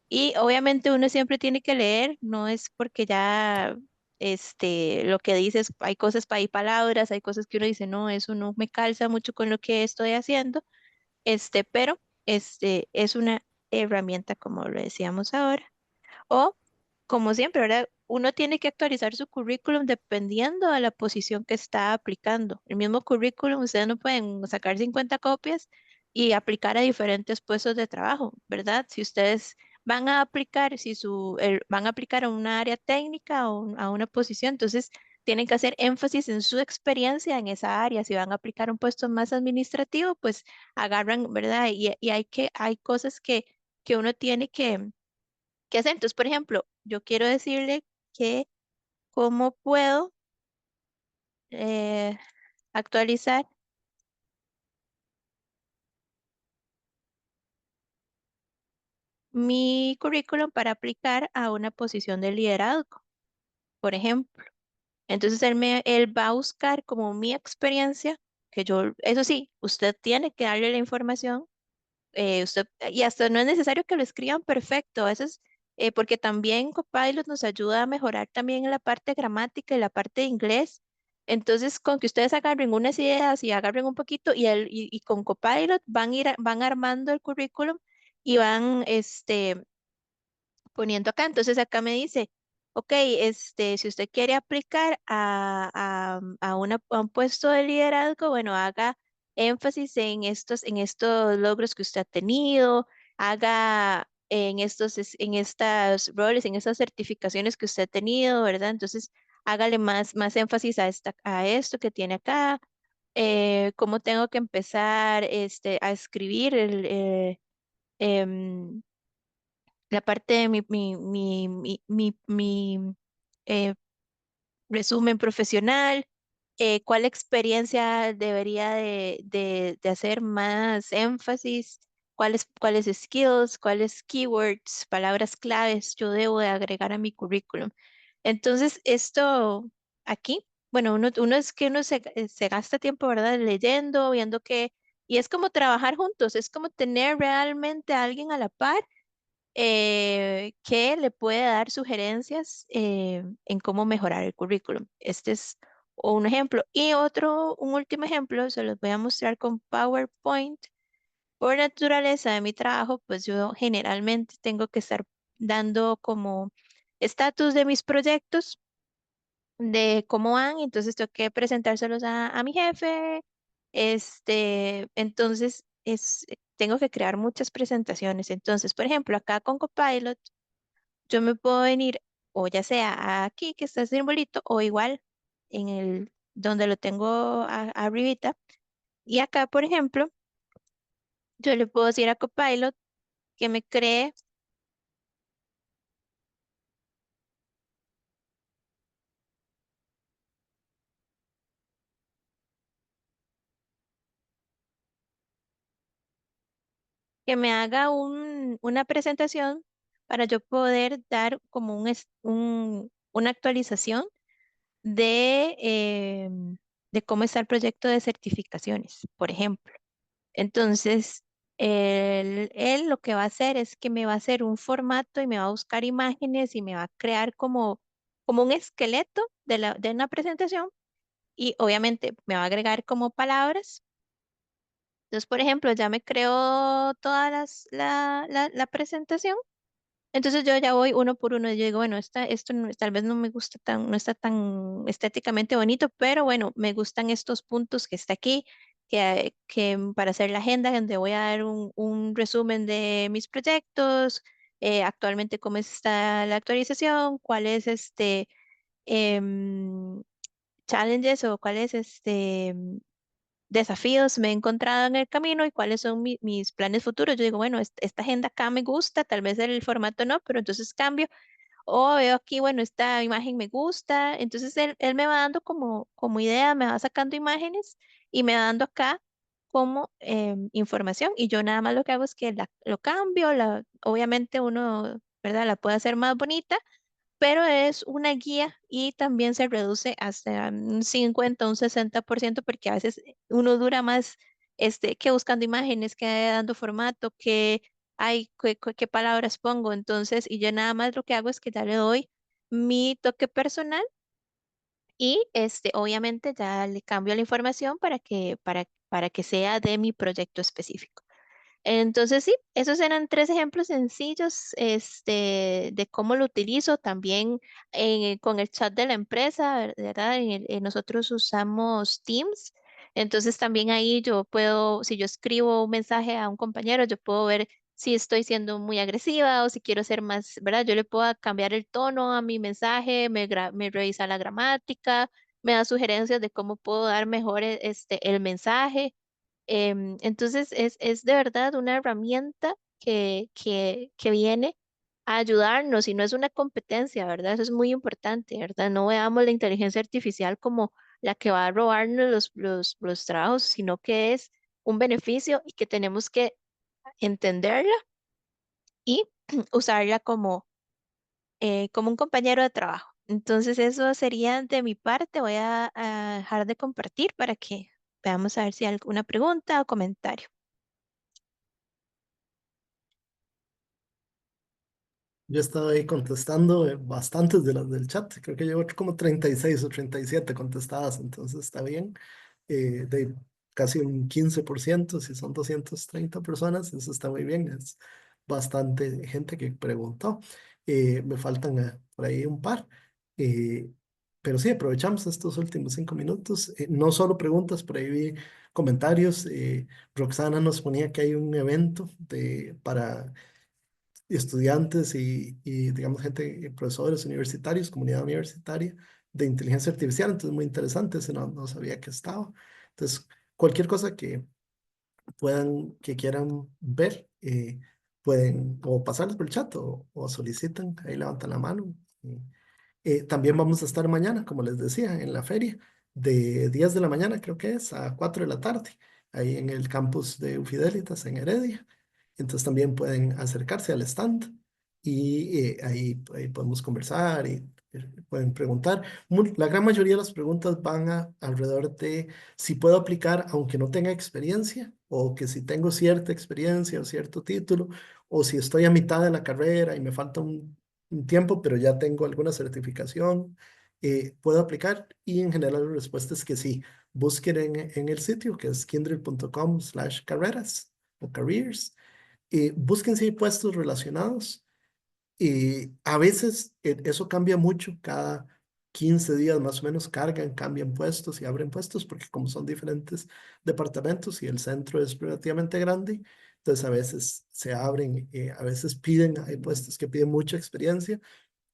Y obviamente uno siempre tiene que leer, no es porque ya lo que dices, hay cosas, hay palabras, hay cosas que uno dice, no, eso no me calza mucho con lo que estoy haciendo, pero es una herramienta como lo decíamos ahora. O como siempre, ¿verdad? uno tiene que actualizar su currículum dependiendo de la posición que está aplicando. El mismo currículum, ustedes no pueden sacar 50 copias y aplicar a diferentes puestos de trabajo, ¿verdad? Si ustedes van a aplicar, van a aplicar a una área técnica o a una posición, entonces tienen que hacer énfasis en su experiencia en esa área. Si van a aplicar un puesto más administrativo, pues agarran, ¿verdad? Y hay cosas que uno tiene que hacer. Entonces, por ejemplo, yo quiero decirle que cómo puedo eh, actualizar mi currículum para aplicar a una posición de liderazgo, por ejemplo. Entonces, él va a buscar como mi experiencia, que yo, eso sí, usted tiene que darle la información. Y hasta no es necesario que lo escriban perfecto, eso es porque también Copilot nos ayuda a mejorar también en la parte gramática y la parte de inglés. Entonces, con que ustedes agarren unas ideas y agarren un poquito y con Copilot van armando el currículum y van poniendo acá. Entonces acá me dice, ok, si usted quiere aplicar a un puesto de liderazgo, bueno, haga énfasis en estos logros que usted ha tenido, haga en estas roles, en estas certificaciones que usted ha tenido, ¿verdad? Entonces, hágale más énfasis a esto que tiene acá. Cómo tengo que empezar a escribir em, la parte de mi eh, resumen profesional, cuál experiencia debería de hacer más énfasis, cuáles skills, cuáles keywords, palabras claves yo debo de agregar a mi currículum. Entonces, esto aquí, bueno, uno es que se gasta tiempo, ¿verdad? Leyendo, viendo y es como trabajar juntos, es como tener realmente a alguien a la par que le puede dar sugerencias en cómo mejorar el currículum. Este es un ejemplo. Y un último ejemplo, se los voy a mostrar con PowerPoint. Por naturaleza de mi trabajo, pues yo generalmente tengo que estar dando como estatus de mis proyectos, de cómo van, entonces tengo que presentárselos a mi jefe. Entonces tengo que crear muchas presentaciones. Entonces, por ejemplo, acá con Copilot, yo me puedo venir o ya sea aquí que está el simbolito o igual donde lo tengo arribita. Y acá, por ejemplo, yo le puedo decir a Copilot que me cree, que me haga una presentación para yo poder dar como una actualización de cómo está el proyecto de certificaciones, por ejemplo. Entonces, él lo que va a hacer es que me va a hacer un formato y me va a buscar imágenes y me va a crear como un esqueleto de una presentación y obviamente me va a agregar como palabras. Entonces, por ejemplo, ya me creó toda la presentación. Entonces yo ya voy uno por uno y yo digo, bueno, esto tal vez no me gusta no está tan estéticamente bonito, pero bueno, me gustan estos puntos que está aquí, que para hacer la agenda, donde voy a dar un resumen de mis proyectos, actualmente cómo está la actualización, cuáles em, challenges o cuáles desafíos me he encontrado en el camino y cuáles son mis planes futuros. Yo digo, bueno, esta agenda acá me gusta, tal vez el formato no, pero entonces cambio. O veo aquí, bueno, esta imagen me gusta. Entonces él me va dando como idea, me va sacando imágenes y me va dando acá como información. Y yo nada más lo que hago es que lo cambio, obviamente uno, ¿verdad? La puede hacer más bonita, pero es una guía y también se reduce hasta un 50, un 60%, porque a veces uno dura más que buscando imágenes, que dando formato, qué palabras pongo. Entonces, y yo nada más lo que hago es que ya le doy mi toque personal y obviamente ya le cambio la información para que sea de mi proyecto específico. Entonces sí, esos eran tres ejemplos sencillos de cómo lo utilizo. También con el chat de la empresa, ¿verdad? Nosotros usamos Teams. Entonces también ahí yo puedo, si yo escribo un mensaje a un compañero, yo puedo ver si estoy siendo muy agresiva o si quiero ser más, ¿verdad? Yo le puedo cambiar el tono a mi mensaje, me revisa la gramática, me da sugerencias de cómo puedo dar mejor el mensaje. Entonces es de verdad una herramienta que viene a ayudarnos y no es una competencia, ¿verdad? Eso es muy importante, ¿verdad? No veamos la inteligencia artificial como la que va a robarnos los trabajos, sino que es un beneficio y que tenemos que entenderla y usarla como un compañero de trabajo. Entonces eso sería de mi parte. Voy a dejar de compartir para que veamos a ver si hay alguna pregunta o comentario. Yo estaba ahí contestando bastantes de las del chat. Creo que llevo como 36 o 37 contestadas, entonces está bien. De casi un 15%, si son 230 personas, eso está muy bien. Es bastante gente que preguntó. Me faltan por ahí un par. Eh, pero sí, aprovechamos estos últimos 5 minutos. No solo preguntas, por ahí vi comentarios. Roxana nos ponía que hay un evento para estudiantes y, digamos, gente, profesores universitarios, comunidad universitaria de inteligencia artificial. Entonces, muy interesante, ese no sabía que estaba. Entonces, cualquier cosa que quieran ver, pueden o pasarles por el chat o solicitan, ahí levantan la mano. También vamos a estar mañana, como les decía, en la feria de 10 de la mañana, creo que es, a 4 de la tarde, ahí en el campus de Ufidelitas en Heredia. Entonces también pueden acercarse al stand y ahí podemos conversar y pueden preguntar. La gran mayoría de las preguntas van alrededor de si puedo aplicar aunque no tenga experiencia, o que si tengo cierta experiencia o cierto título, o si estoy a mitad de la carrera y me falta un tiempo, pero ya tengo alguna certificación, puedo aplicar. Y en general la respuesta es que sí. Busquen en el sitio que es kindred.com/carreras o careers. Busquen si hay puestos relacionados. A veces eso cambia mucho, cada 15 días más o menos cambian puestos y abren puestos, porque como son diferentes departamentos y el centro es relativamente grande, entonces a veces se abren, a veces hay puestos que piden mucha experiencia,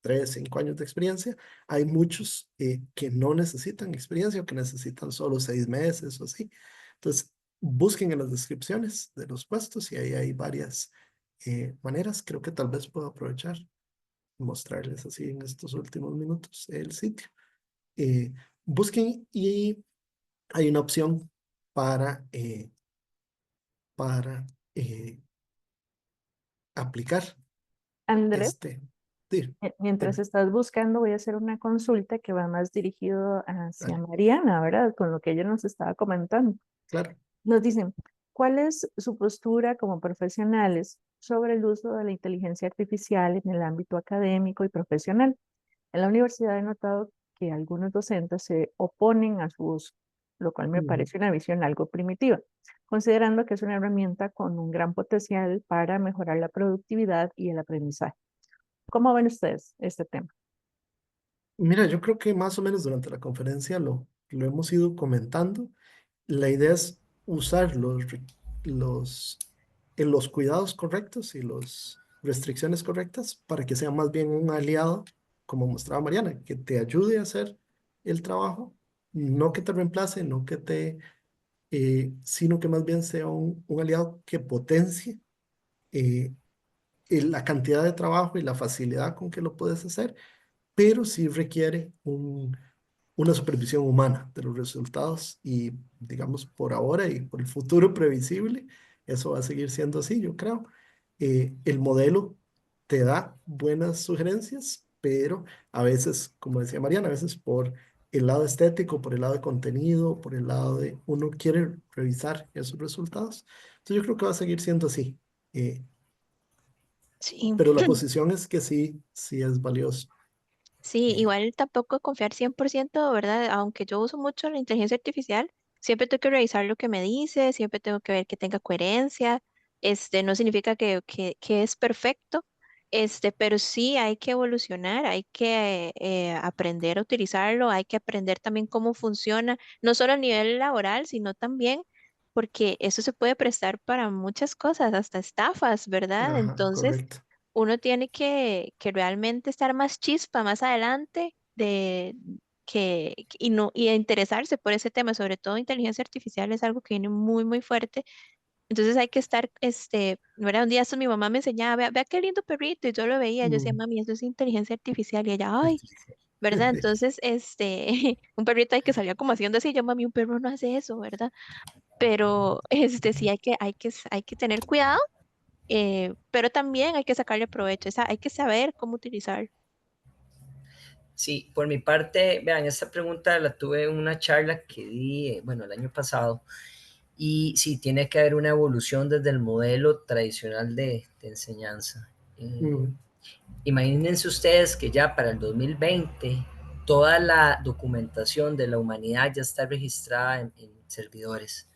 3, 5 años de experiencia. Hay muchos que no necesitan experiencia o que necesitan solo 6 meses o así. Entonces, busquen en las descripciones de los puestos y ahí hay varias maneras. Creo que tal vez puedo aprovechar y mostrarles así en estos últimos minutos el sitio. Eh, Busquen y hay una opción para aplicar Andrés, este. Sí, mientras dime, estás buscando, voy a hacer una consulta que va más dirigido hacia dale, Mariana, ¿verdad? Con lo que ella nos estaba comentando. claro. Nos dicen, ¿cuál es su postura como profesionales sobre el uso de la inteligencia artificial en el ámbito académico y profesional? En la universidad he notado que algunos docentes se oponen a su uso, lo cual me Ujú. parece una visión algo primitiva, considerando que es una herramienta con un gran potencial para mejorar la productividad y el aprendizaje. ¿Cómo ven ustedes este tema? Mira, yo creo que más o menos durante la conferencia lo hemos ido comentando. La idea es usar los, los cuidados correctos y las restricciones correctas para que sea más bien un aliado, como mostraba Mariana, que te ayude a hacer el trabajo, no que te reemplace, no que sino que más bien sea un aliado que potencie eh, la cantidad de trabajo y la facilidad con que lo puedes hacer, pero sí requiere una supervisión humana de los resultados y, digamos, por ahora y por el futuro previsible, eso va a seguir siendo así, yo creo. El modelo te da buenas sugerencias, pero a veces, como decía Mariana, a veces por el lado estético, por el lado de contenido, por el lado de uno quiere revisar esos resultados. Entonces yo creo que va a seguir siendo así. Eh, Sí, pero la posición es que sí, sí es valioso. sí, Eh, igual tampoco confiar 100%, ¿verdad? Aunque yo uso mucho la inteligencia artificial, siempre tengo que revisar lo que me dice, siempre tengo que ver que tenga coherencia. No significa que es perfecto, pero sí hay que evolucionar, hay que aprender a utilizarlo, hay que aprender también cómo funciona, no solo a nivel laboral, sino también porque eso se puede prestar para muchas cosas, hasta estafas, ¿verdad? Ajá, Entonces, correcto. uno tiene que realmente estar más chispa más adelante y no, y a interesarse por ese tema, sobre todo inteligencia artificial es algo que viene muy, muy fuerte. Entonces hay que estar, ¿verdad? Un día mi mamá me enseñaba, vea qué lindo perrito, y yo lo veía, yo decía, Mm. mami, eso es inteligencia artificial, y ella, ay, ¿verdad? Entonces, un perrito ahí que salía como haciendo así, yo, mami, un perro no hace eso, ¿verdad? Pero, sí hay que tener cuidado, pero también hay que sacarle provecho, hay que saber cómo utilizar. Sí, por mi parte, vean, esta pregunta la tuve en una charla que di, bueno, el año pasado, y sí, tiene que haber una evolución desde el modelo tradicional de enseñanza. Mm. Imagínense ustedes que ya para el 2020 toda la documentación de la humanidad ya está registrada en servidores.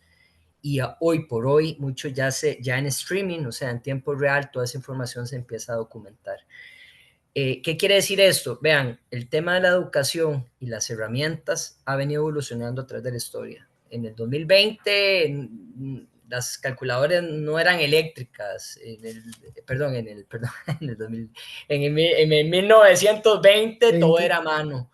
Y hoy por hoy, mucho ya en streaming, o sea, en tiempo real, toda esa información se empieza a documentar. ¿Qué quiere decir esto? Vean, el tema de la educación y las herramientas ha venido evolucionando a través de la historia. En el 2020, las calculadoras no eran eléctricas, perdón, en el 2000, en el 1920 todo 20. era a mano.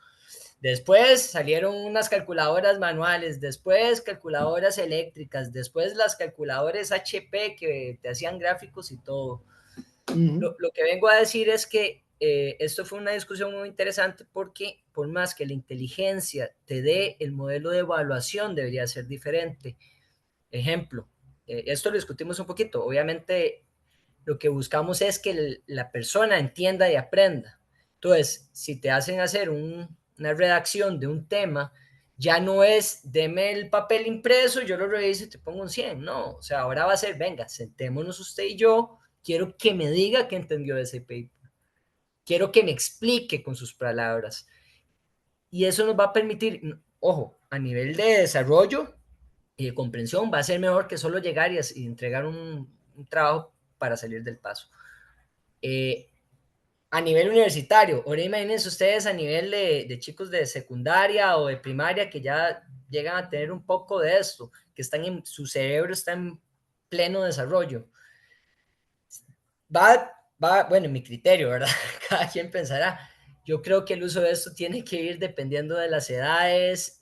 Después salieron unas calculadoras manuales, después calculadoras eléctricas, después las calculadoras HP que te hacían gráficos y todo. Ujú. Lo que vengo a decir es que esto fue una discusión muy interesante porque por más que la inteligencia te dé el modelo de evaluación debería ser diferente. Ejemplo, esto lo discutimos un poquito. Obviamente lo que buscamos es que la persona entienda y aprenda. Entonces, si te hacen hacer una redacción de un tema, ya no es deme el papel impreso, yo lo reviso y te pongo un 100. No, o sea, ahora va a ser, venga, sentémonos usted y yo, quiero que me diga que entendió ese paper, quiero que me explique con sus palabras. Y eso nos va a permitir, ojo, a nivel de desarrollo y de comprensión, va a ser mejor que solo llegar y entregar un trabajo para salir del paso. Eh, a nivel universitario, ahora imagínense ustedes a nivel de chicos de secundaria o de primaria que ya llegan a tener un poco de esto, que su cerebro está en pleno desarrollo. Bueno, en mi criterio, ¿verdad? Cada quien pensará. Yo creo que el uso de esto tiene que ir dependiendo de las edades.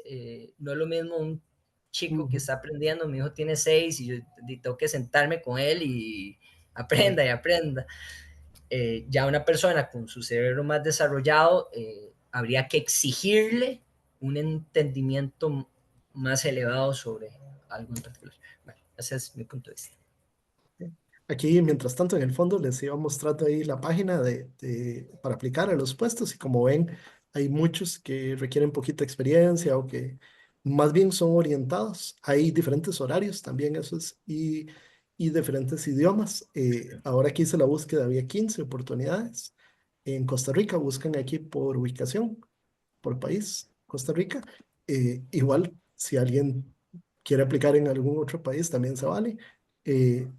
No es lo mismo un chico que Ujú. está aprendiendo, mi hijo tiene 6 y yo tengo que sentarme con él y aprenda Correcto. y aprenda. Ya una persona con su cerebro más desarrollado, habría que exigirle un entendimiento más elevado sobre algo en particular. Bueno, ese es mi punto de vista. Aquí, mientras tanto, en el fondo les iba mostrando ahí la página para aplicar a los puestos y como ven, hay muchos que requieren poquita experiencia o que más bien son orientados. Hay diferentes horarios también, y diferentes idiomas. Ahora aquí hice la búsqueda, había 15 oportunidades. En Costa Rica buscan aquí por ubicación, por país, Costa Rica. Igual, si alguien quiere aplicar en algún otro país, también se vale.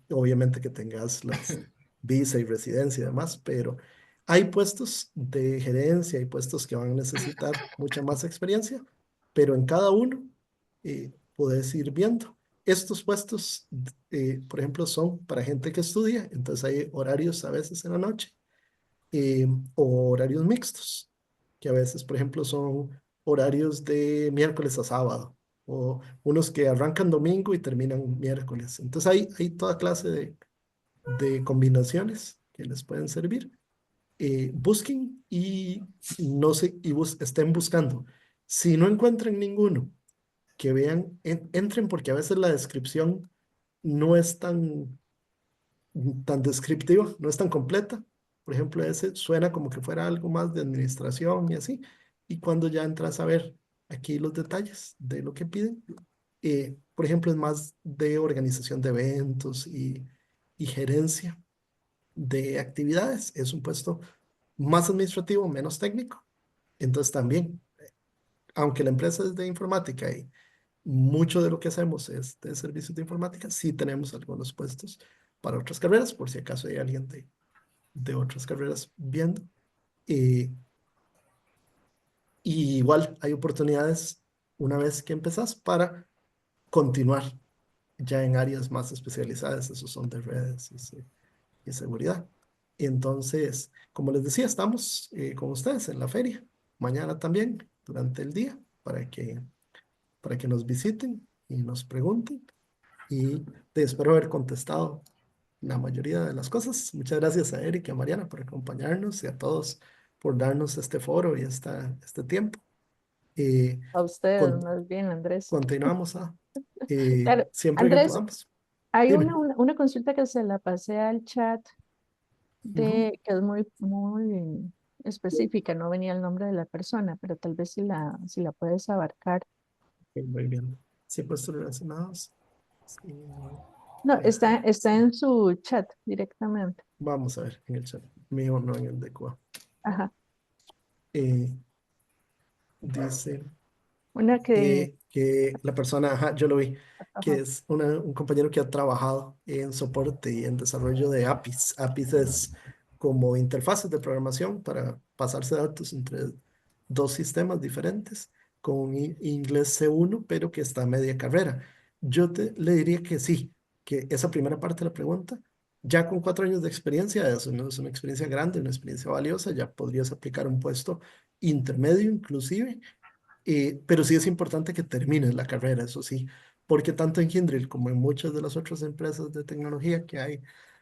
Obviamente que tengas las visa y residencia y demás, pero hay puestos de gerencia, hay puestos que van a necesitar mucha más experiencia, pero en cada uno puedes ir viendo. Estos puestos, por ejemplo, son para gente que estudia, entonces hay horarios a veces en la noche, o horarios mixtos, que a veces, por ejemplo, son horarios de miércoles a sábado, o unos que arrancan domingo y terminan miércoles. Entonces hay toda clase de combinaciones que les pueden servir. Busquen y no sé, estén buscando. Si no encuentran ninguno, que vean, entren porque a veces la descripción no es tan descriptiva, no es tan completa. Por ejemplo, ese suena como que fuera algo más de administración y así. Y cuando ya entras a ver aquí los detalles de lo que piden, por ejemplo, es más de organización de eventos y gerencia de actividades. Es un puesto más administrativo, menos técnico. Entonces también, aunque la empresa es de informática y mucho de lo que hacemos es de servicios de informática, sí tenemos algunos puestos para otras carreras, por si acaso hay alguien de otras carreras viendo. Y igual hay oportunidades una vez que empezás para continuar ya en áreas más especializadas, esos son de redes y seguridad. Y entonces, como les decía, estamos con ustedes en la feria, mañana también, durante el día, para que nos visiten y nos pregunten. Y te espero haber contestado la mayoría de las cosas. Muchas gracias a Eric y a Mariana por acompañarnos y a todos por darnos este foro y este tiempo. Y A ustedes, con- más bien, Andrés. continuamos Claro, siempre que Andrés, podamos. hay Dime. una consulta que se la pasé al chat Ujú. que es muy específica, no venía el nombre de la persona, pero tal vez si la puedes abarcar. Ok, muy bien. Sí, puestos relacionados. Sí, No, deja- está en su chat directamente. Vamos a ver en el chat mío, no en el de Cuba. Ajá. Eh, dice Una que, que la persona, ajá, yo lo vi, que ajá, es un compañero que ha trabajado en soporte y en desarrollo de APIs. APIs es como interfaces de programación para pasarse datos entre dos sistemas diferentes con un inglés C1, pero que está a media carrera. Le diría que sí, que esa primera parte de la pregunta, ya con 4 años de experiencia, eso no es una experiencia grande, una experiencia valiosa, ya podrías aplicar un puesto intermedio inclusive, pero sí es importante que termines la carrera, eso sí, porque tanto en Kyndryl como en muchas de las otras empresas de tecnología que hay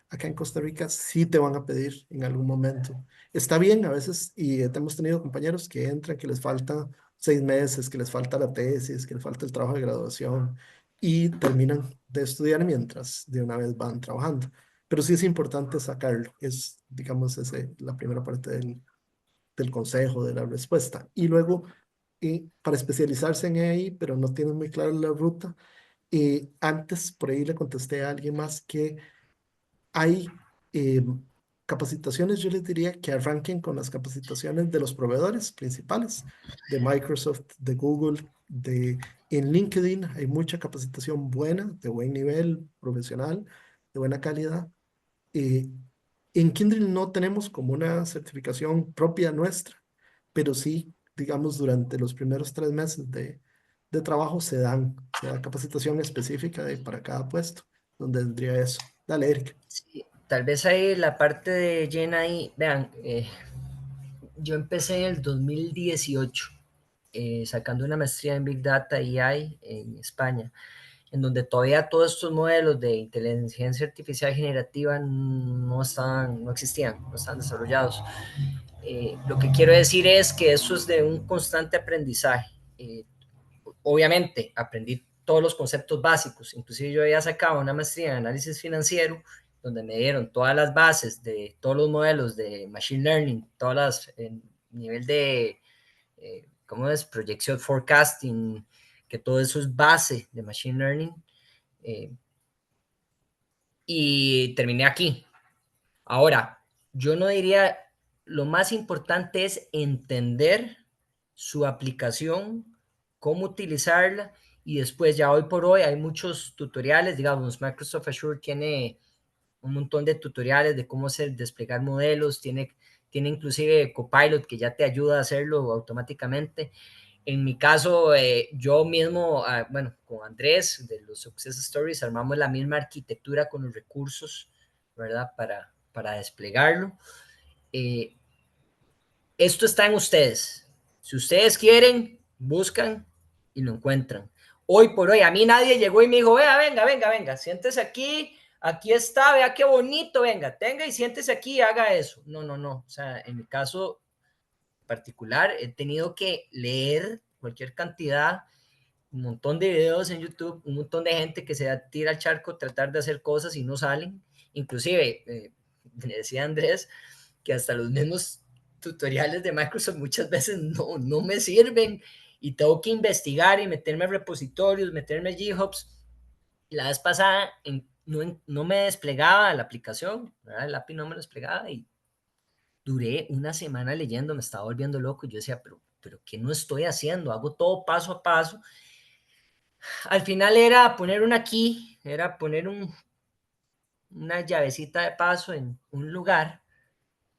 acá en Costa Rica, sí te van a pedir en algún momento. Está bien a veces, y hemos tenido compañeros que entran, que les faltan 6 meses, que les falta la tesis, que les falta el trabajo de graduación, y terminan de estudiar mientras de una vez van trabajando. Pero sí es importante sacarlo, es, digamos, la primera parte del consejo, de la respuesta. Y luego para especializarse en AI, pero no tienen muy clara la ruta. Antes, por ahí le contesté a alguien más que hay eh, capacitaciones, yo les diría que arranquen con las capacitaciones de los proveedores principales, de Microsoft, de Google, en LinkedIn hay mucha capacitación buena, de buen nivel, profesional, de buena calidad. Eh, en Kyndryl no tenemos como una certificación propia nuestra, pero sí, digamos, durante los primeros 3 meses de trabajo se da capacitación específica para cada puesto, donde tendría eso. Dale, Eric. Sí, tal vez ahí la parte de Jenna ahí, vean, yo empecé en el 2018 sacando una maestría en Big Data y AI en España, en donde todavía todos estos modelos de inteligencia artificial generativa no existían, no estaban desarrollados. Lo que quiero decir es que eso es de un constante aprendizaje. Obviamente, aprendí todos los conceptos básicos, inclusive yo había sacado una maestría en análisis financiero, donde me dieron todas las bases de todos los modelos de Machine Learning, todas las nivel de, ¿cómo es? Proyección Forecasting, que todo eso es base de Machine Learning. Eh, y terminé aquí. Ahora, yo no diría, lo más importante es entender su aplicación, cómo utilizarla y después ya hoy por hoy hay muchos tutoriales, digamos, Microsoft Azure tiene un montón de tutoriales de cómo hacer, desplegar modelos, tiene inclusive Copilot que ya te ayuda a hacerlo automáticamente. En mi caso, yo mismo, bueno, con Andrés de los Success Stories, armamos la misma arquitectura con los recursos, ¿verdad? Para desplegarlo. Eh, Esto está en ustedes. Si ustedes quieren, buscan y lo encuentran. Hoy por hoy, a mí nadie llegó y me dijo, vea, venga, siéntese aquí, aquí está, vea qué bonito, venga, tenga y siéntese aquí y haga eso. No. O sea, en mi caso particular, he tenido que leer cualquier cantidad, un montón de videos en YouTube, un montón de gente que se tira al charco, tratar de hacer cosas y no salen. Inclusive, me decía Andrés, que hasta los mismos tutoriales de Microsoft muchas veces no me sirven y tengo que investigar y meterme a repositorios, meterme a GitHubs. La vez pasada no me desplegaba la aplicación, ¿verdad? El API no me lo desplegaba y duré una semana leyendo, me estaba volviendo loco y yo decía, pero ¿qué no estoy haciendo? Hago todo paso a paso. Al final era poner una key, era poner una llavecita de paso en un lugar,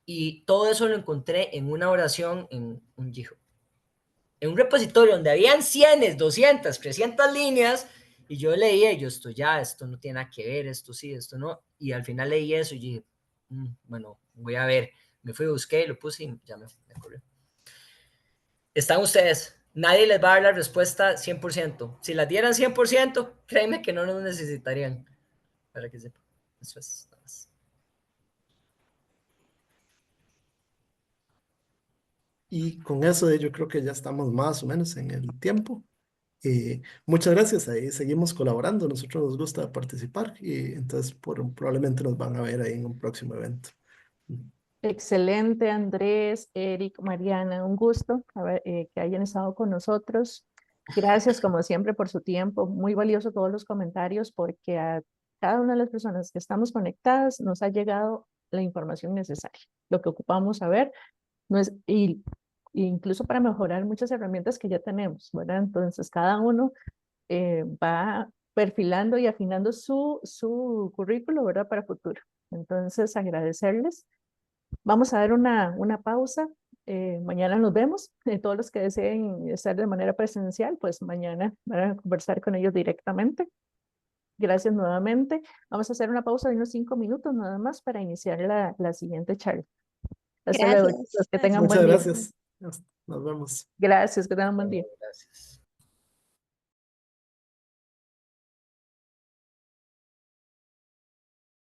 y todo eso lo encontré en una oración en un GitHub, en un repositorio donde habían 100, 200, 300 líneas, y yo leía, y yo, esto no tiene nada que ver, esto sí, esto no, y al final leí eso, y dije, bueno, voy a ver, me fui, busqué, lo puse, y ya me ocurrió. Están ustedes, nadie les va a dar la respuesta 100%, si las dieran 100%, créeme que no nos necesitarían, para que sepan, eso es nada más. Y con eso yo creo que ya estamos más o menos en el tiempo. Muchas gracias, ahí seguimos colaborando, a nosotros nos gusta participar y entonces probablemente nos van a ver ahí en un próximo evento. Excelente, Andrés, Eric, Mariana, un gusto que hayan estado con nosotros. Gracias, como siempre, por su tiempo. Muy valioso todos los comentarios porque a cada una de las personas que estamos conectadas nos ha llegado la información necesaria, lo que ocupamos saber, y incluso para mejorar muchas herramientas que ya tenemos, ¿verdad? Entonces, cada uno va perfilando y afinando su currículo, ¿verdad? Para futuro. Entonces, agradecerles. Vamos a dar una pausa. Mañana nos vemos. Todos los que deseen estar de manera presencial, pues mañana van a conversar con ellos directamente. Gracias nuevamente. Vamos a hacer una pausa de unos 5 minutos nada más para iniciar la siguiente charla. Hasta luego, Gracias. chicos. Que tengan Muchas buen día. gracias. Nos vemos. Gracias, que tengan buen día. Gracias.